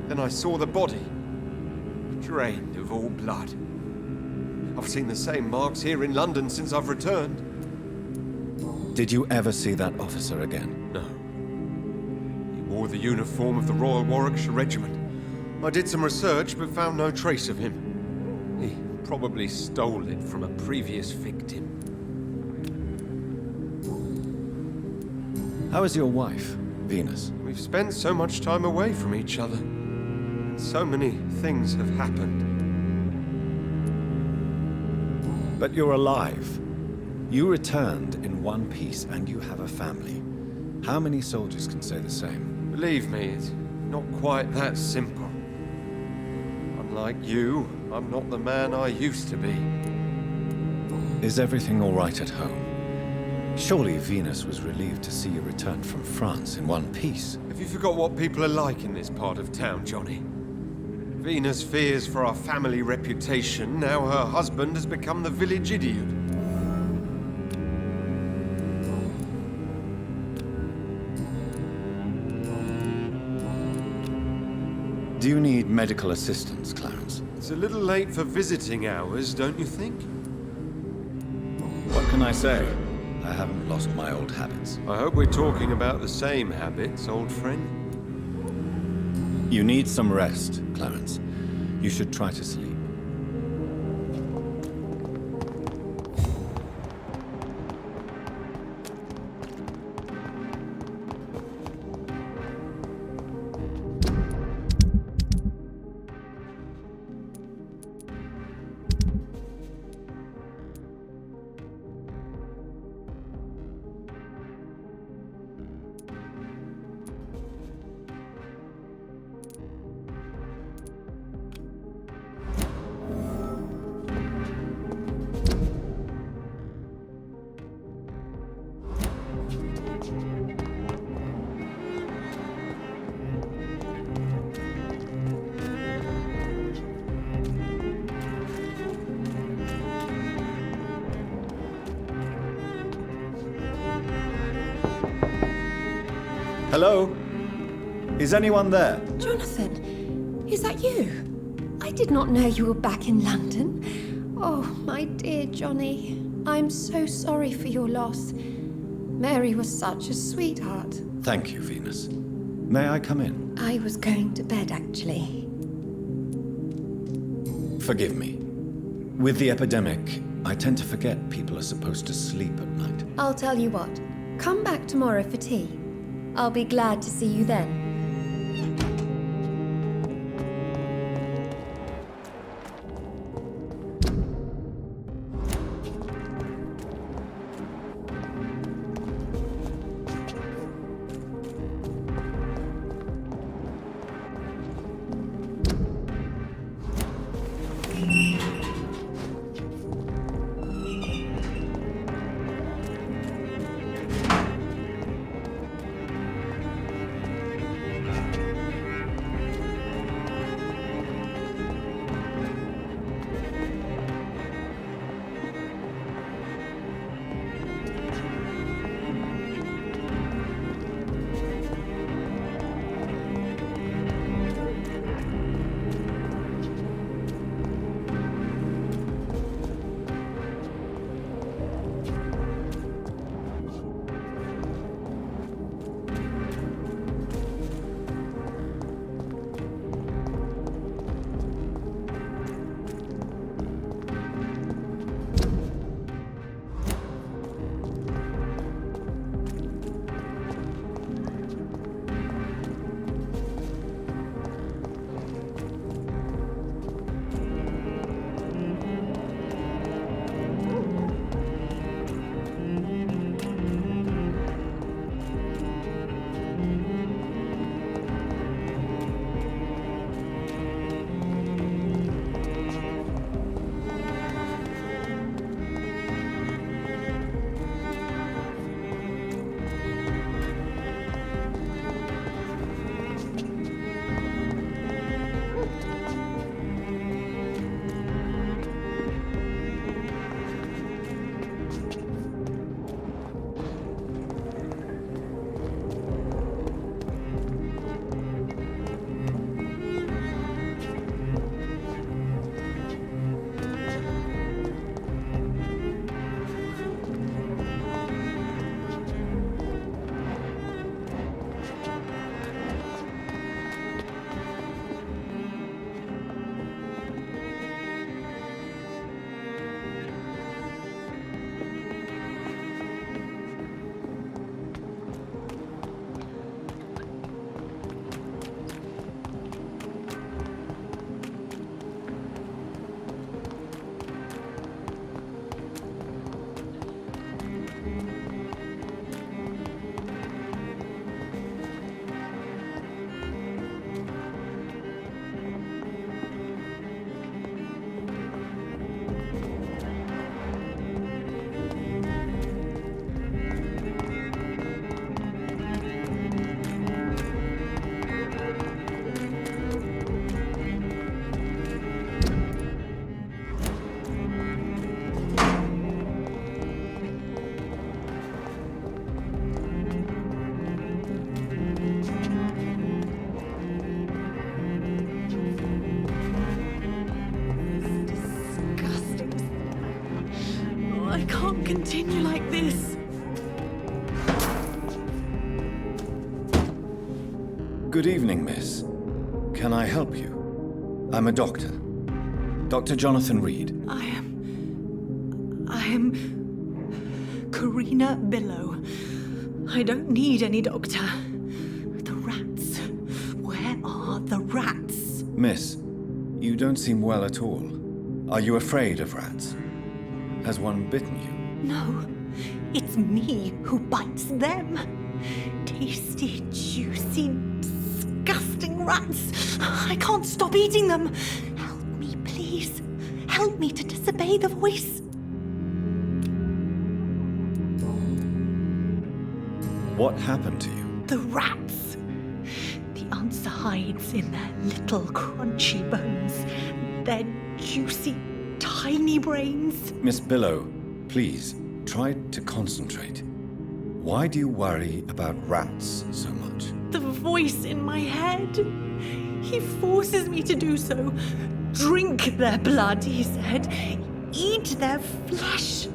Then I saw the body, drained of all blood. I've seen the same marks here in London since I've returned. Did you ever see that officer again? No. He wore the uniform of the Royal Warwickshire Regiment. I did some research, but found no trace of him. He probably stole it from a previous victim. How is your wife, Venus? We've spent so much time away from each other. So many things have happened. But you're alive. You returned in one piece, and you have a family. How many soldiers can say the same? Believe me, it's not quite that simple. Unlike you, I'm not the man I used to be. Is everything all right at home? Surely Venus was relieved to see you return from France in one piece. Have you forgot what people are like in this part of town, Johnny? Venus fears for our family reputation. Now her husband has become the village idiot. Do you need medical assistance, Clarence? It's a little late for visiting hours, don't you think? What can I say? I haven't lost my old habits. I hope we're talking about the same habits, old friend. You need some rest, Clarence. You should try to sleep. Hello? Is anyone there? Jonathan, is that you? I did not know you were back in London. Oh, my dear Johnny. I'm so sorry for your loss. Mary was such a sweetheart. Thank you, Venus. May I come in? I was going to bed, actually. Forgive me. With the epidemic, I tend to forget people are supposed to sleep at night. I'll tell you what. Come back tomorrow for tea. I'll be glad to see you then. I can't continue like this. Good evening, miss. Can I help you? I'm a doctor. Dr. Jonathan Reid. I am Carina Billow. I don't need any doctor. The rats. Where are the rats? Miss, you don't seem well at all. Are you afraid of rats? Has one bitten you? No, it's me who bites them. Tasty, juicy, disgusting rats. I can't stop eating them. Help me, please. Help me to disobey the voice. What happened to you? The rats. The answer hides in their little crunchy bones. Their juicy, tiny brains. Miss Billow, please, try to concentrate. Why do you worry about rats so much? The voice in my head. He forces me to do so. Drink their blood, he said. Eat their flesh.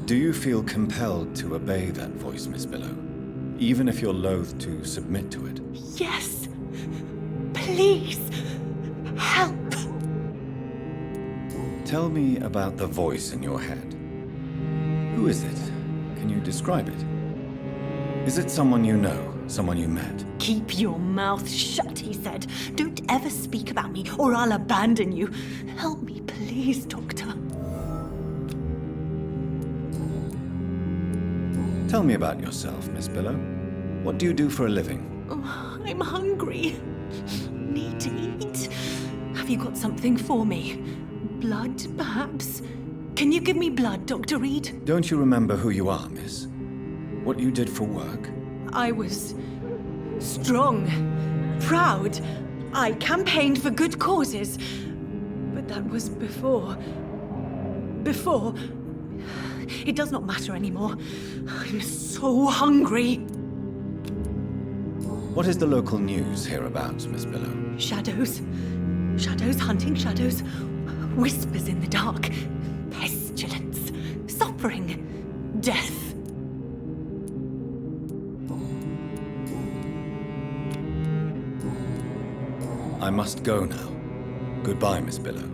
Do you feel compelled to obey that voice, Miss Billow? Even if you're loath to submit to it? Yes. Please. Help. Tell me about the voice in your head. Who is it? Can you describe it? Is it someone you know? Someone you met? Keep your mouth shut, he said. Don't ever speak about me, or I'll abandon you. Help me, please, Doctor. Tell me about yourself, Miss Billow. What do you do for a living? Oh, I'm hungry. Need to eat. Have you got something for me? Blood, perhaps? Can you give me blood, Dr. Reid? Don't you remember who you are, miss? What you did for work? I was strong, proud. I campaigned for good causes. But that was before. It does not matter anymore. I'm so hungry. What is the local news hereabouts, Miss Billow? Shadows. Shadows hunting shadows. Whispers in the dark. Pestilence. Suffering. Death. I must go now. Goodbye, Miss Billow.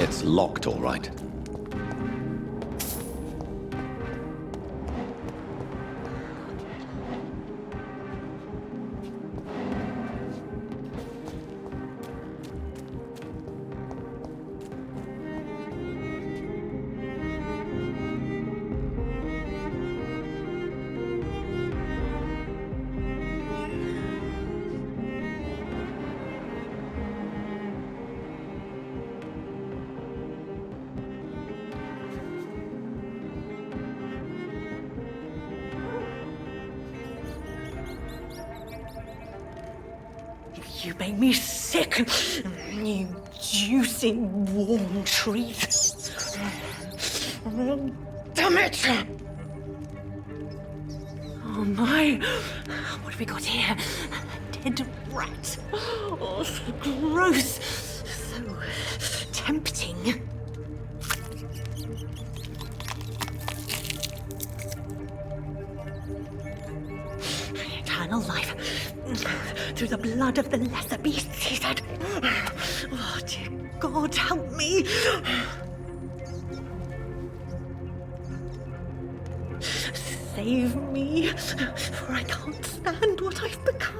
It's locked, all right. You make me sick, you juicy, warm treat. Damn it! Oh my! What have we got here? A dead rat. Oh, so gross. So tempting. eternal life. Through the blood of the lesser beasts, he said. Oh, dear God, help me. Save me, for I can't stand what I've become.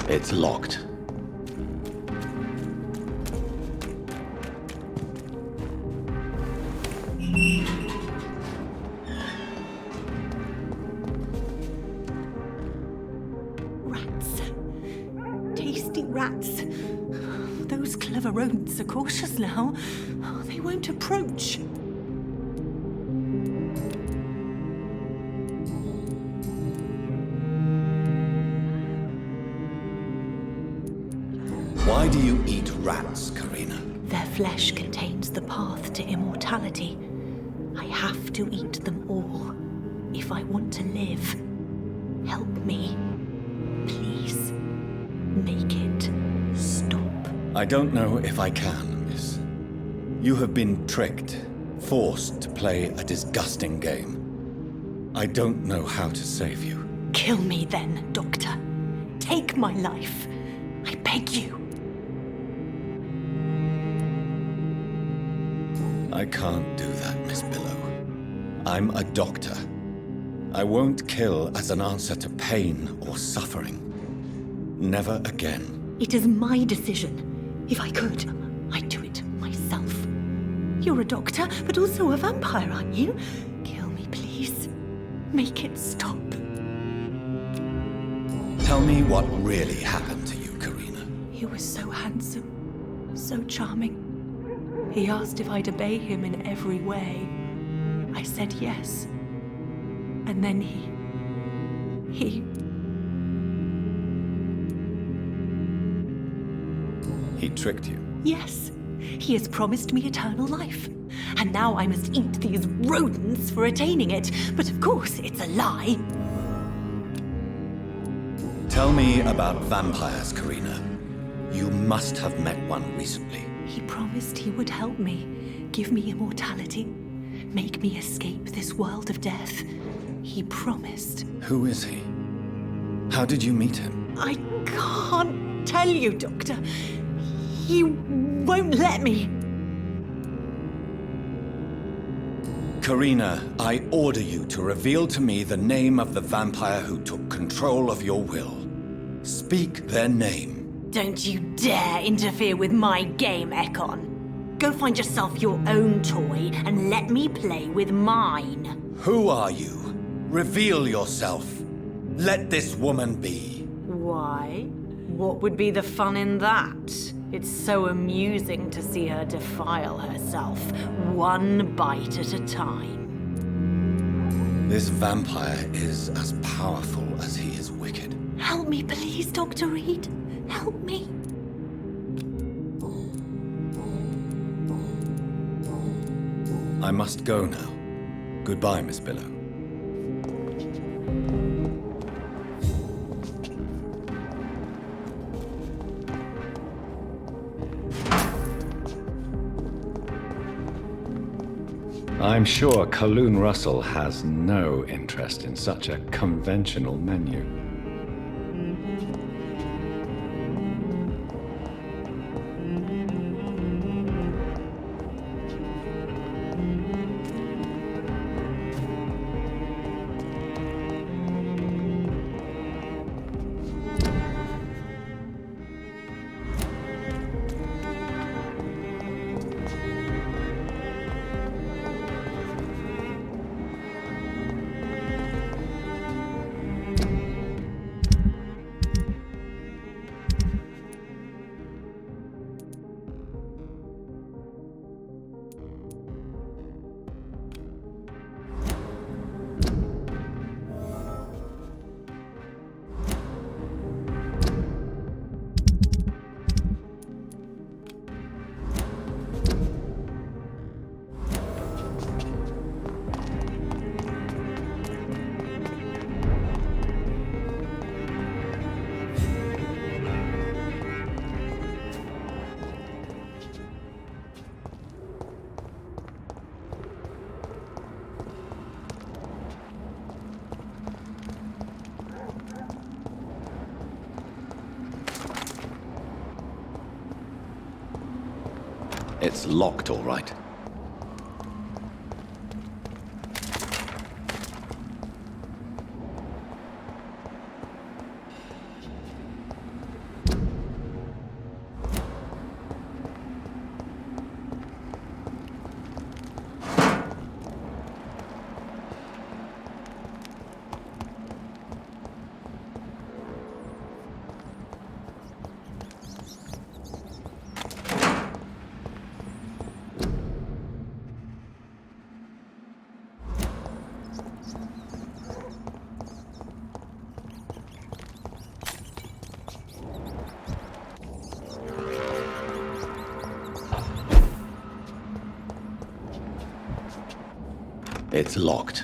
It's locked. Rats. Tasty rats. Those clever rodents are cautious now. They won't approach. Why do you eat rats, Carina? Their flesh contains the path to immortality. I have to eat them all if I want to live. Help me. Please. Make it stop. I don't know if I can, miss. You have been tricked, forced to play a disgusting game. I don't know how to save you. Kill me then, Doctor. Take my life. I beg you. I can't do that, Miss Billow. I'm a doctor. I won't kill as an answer to pain or suffering. Never again. It is my decision. If I could, I'd do it myself. You're a doctor, but also a vampire, aren't you? Kill me, please. Make it stop. Tell me what really happened to you, Carina. He was so handsome, so charming. He asked if I'd obey him in every way. I said yes. And then he... He tricked you. Yes, he has promised me eternal life. And now I must eat these rodents for attaining it. But of course, it's a lie. Tell me about vampires, Carina. You must have met one recently. He promised he would help me, give me immortality, make me escape this world of death. He promised. Who is he? How did you meet him? I can't tell you, Doctor. He won't let me. Carina, I order you to reveal to me the name of the vampire who took control of your will. Speak their name. Don't you dare interfere with my game, Ekon. Go find yourself your own toy and let me play with mine. Who are you? Reveal yourself. Let this woman be. Why? What would be the fun in that? It's so amusing to see her defile herself, one bite at a time. This vampire is as powerful as he is wicked. Help me, please, Dr. Reid. Help me. I must go now. Goodbye, Miss Billow. I'm sure Calhoun Russel has no interest in such a conventional menu. It's locked, all right. It's locked.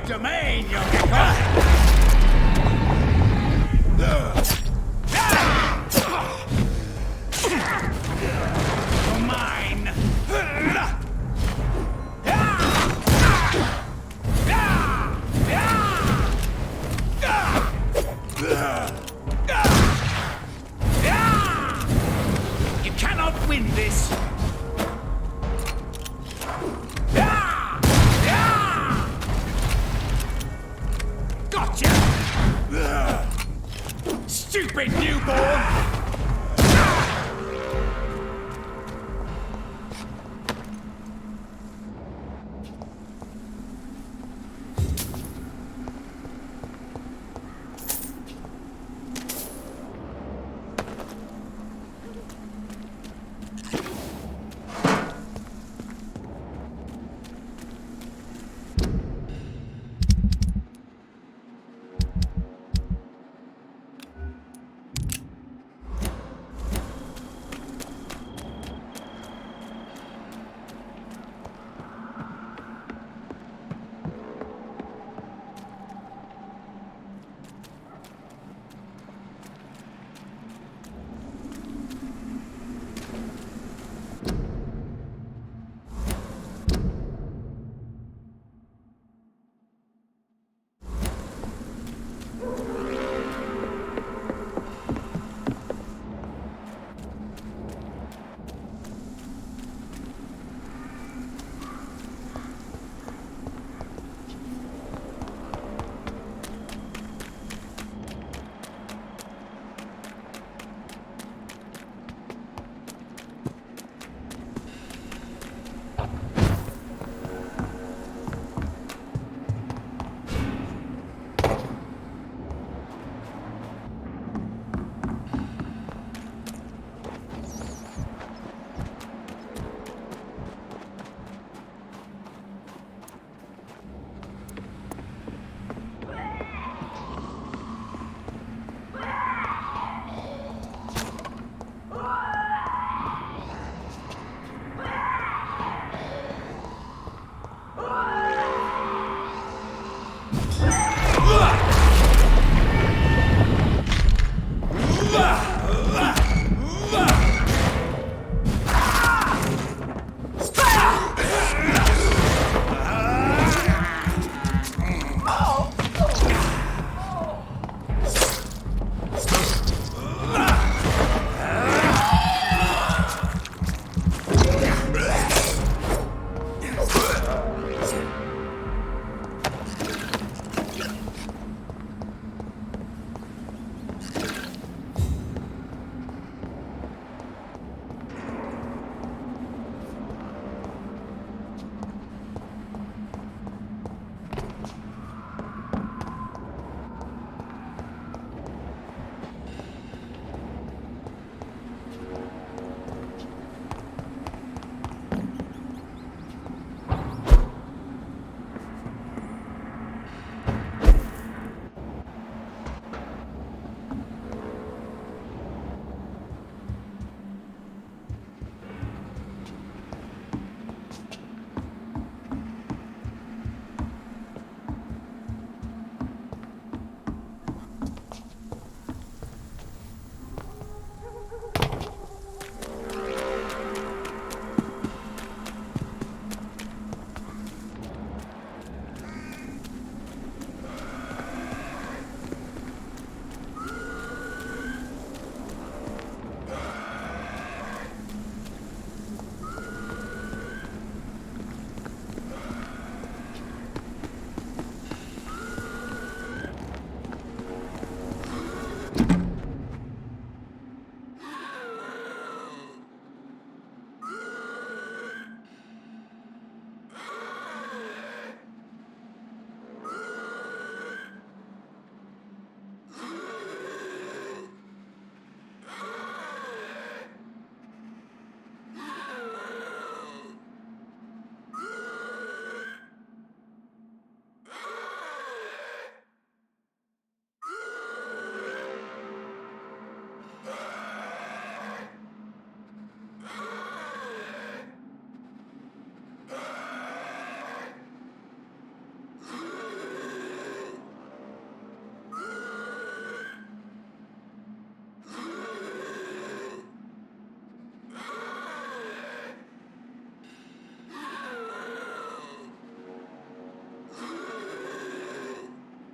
domain, young Ekon! You're mine! You cannot win this! Gotcha! Stupid newborn!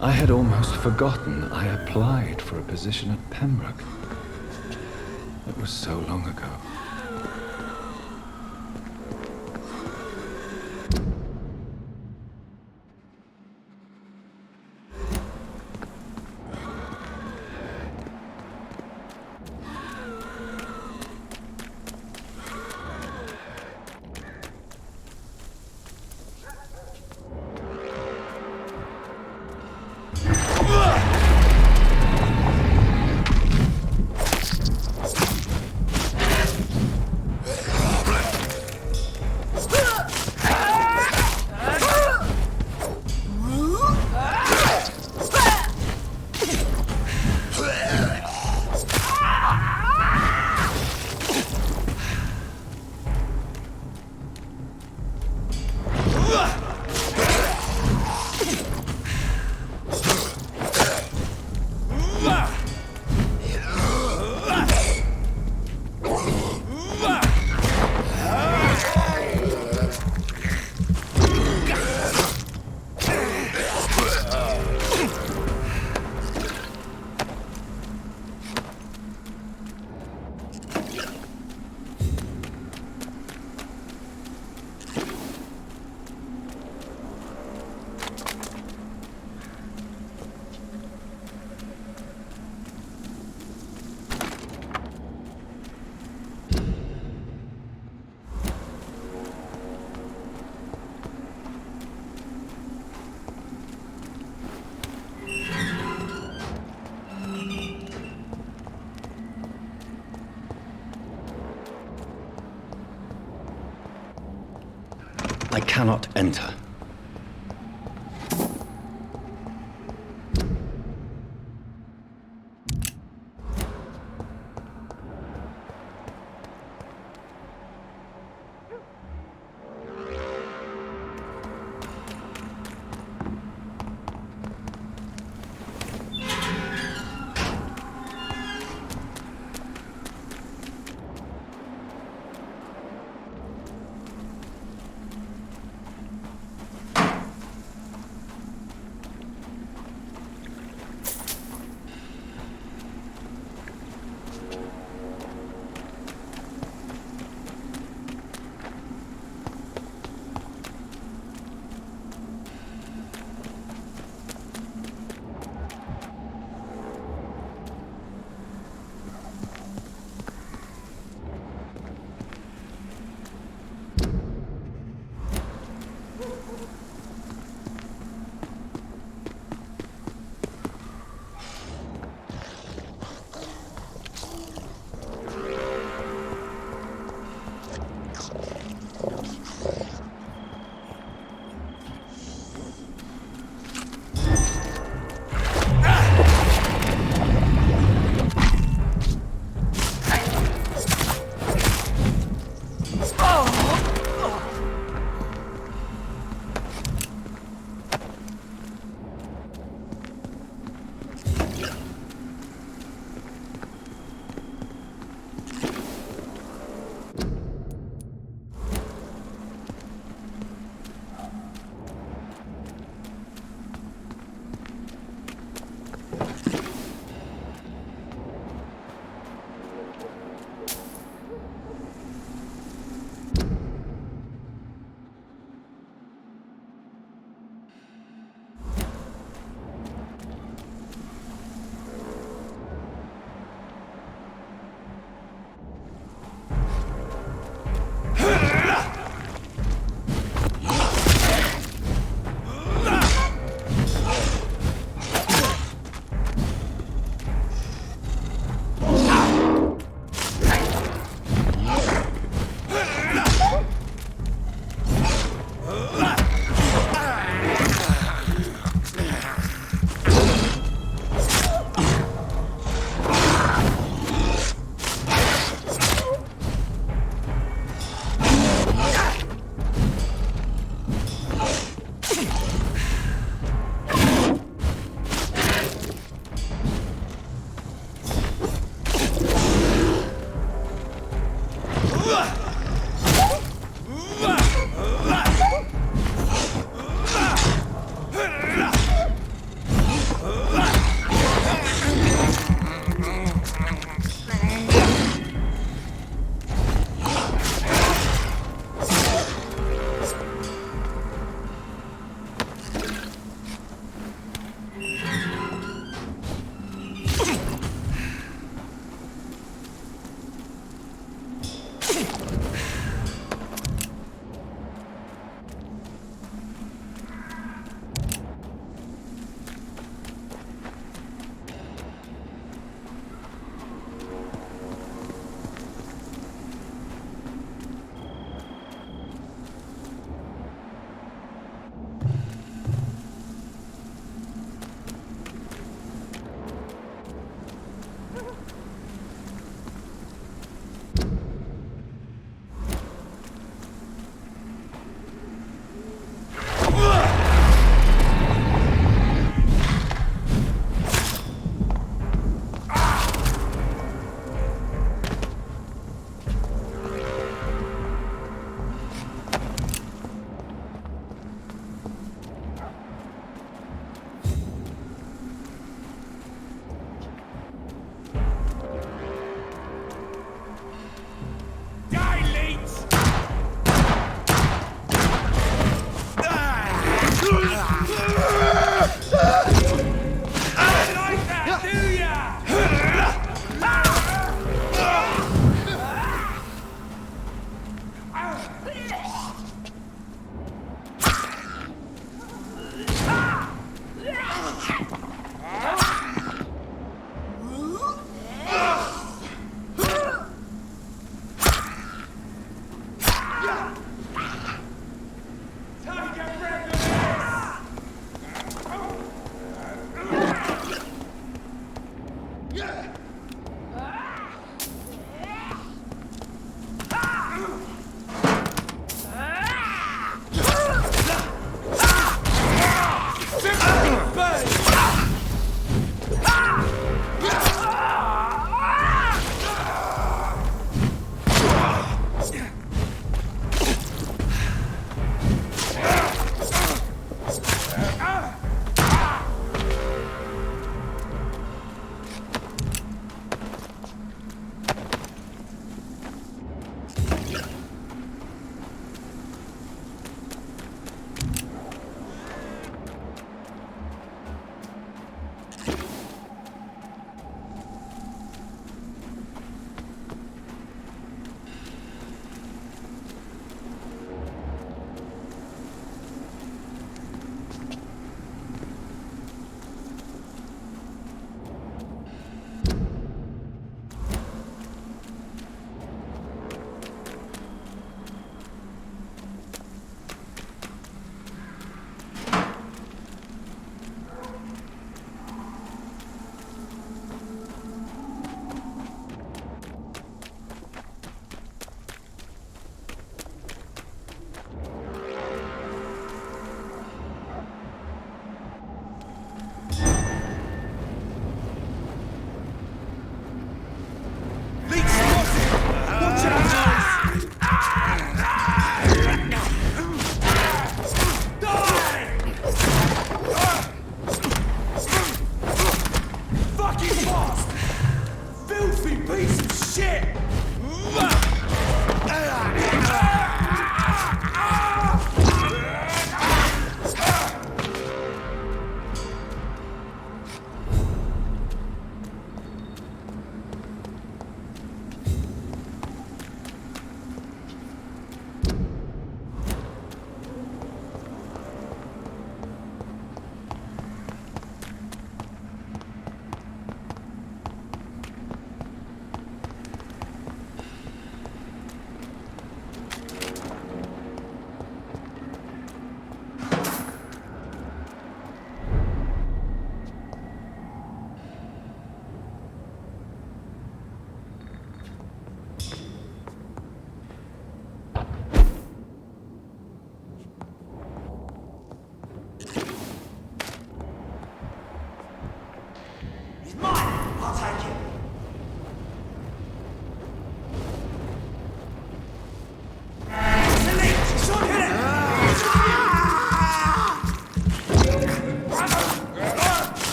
I had almost forgotten I applied for a position at Pembroke. It was so long ago. I cannot enter.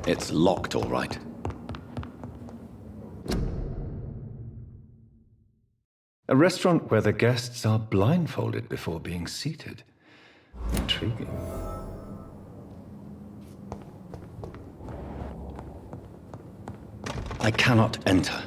It's locked, all right. A restaurant where the guests are blindfolded before being seated. Intriguing. I cannot enter.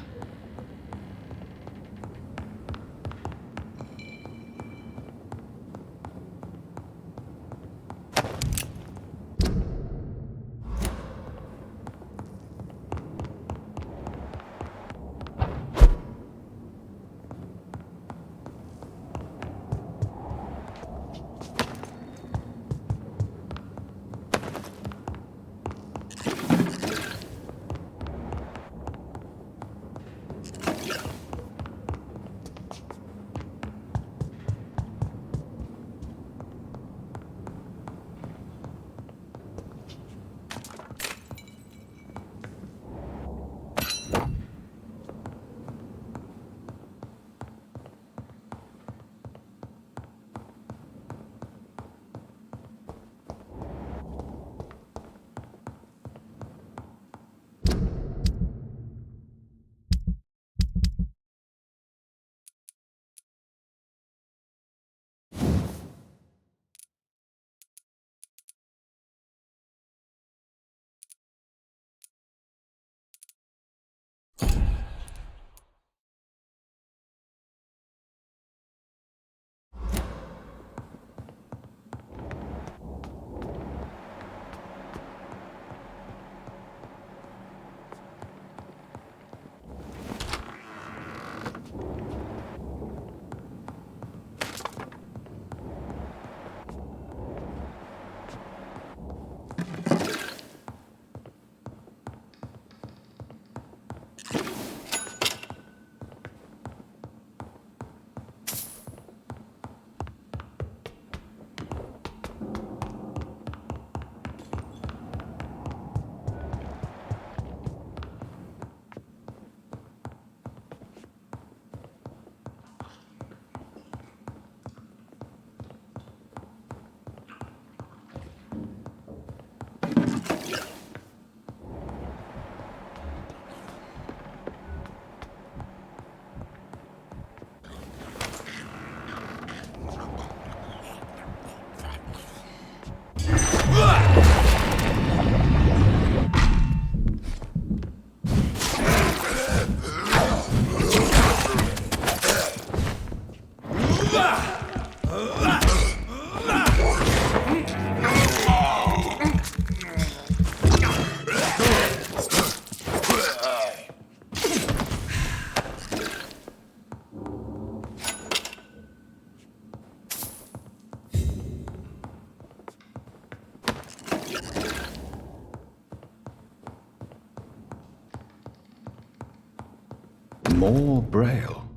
More Braille.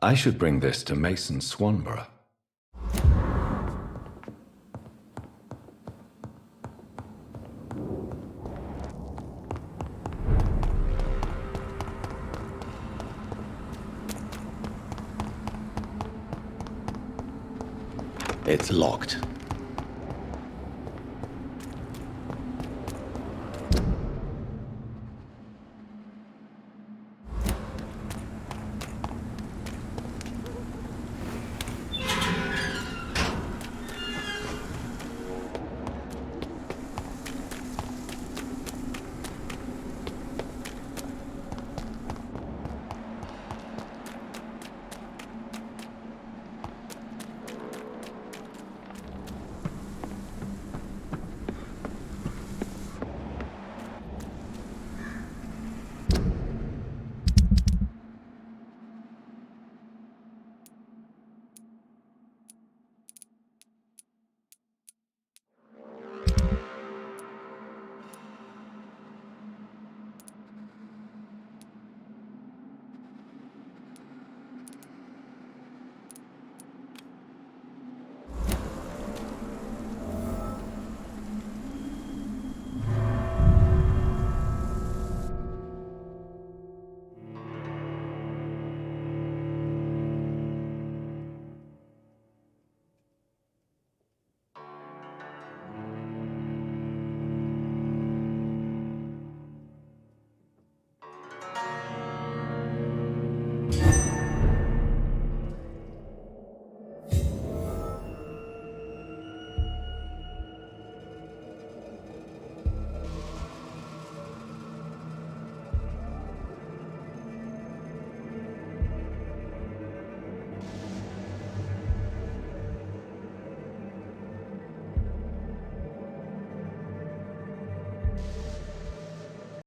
I should bring this to Mason Swanborough. It's locked.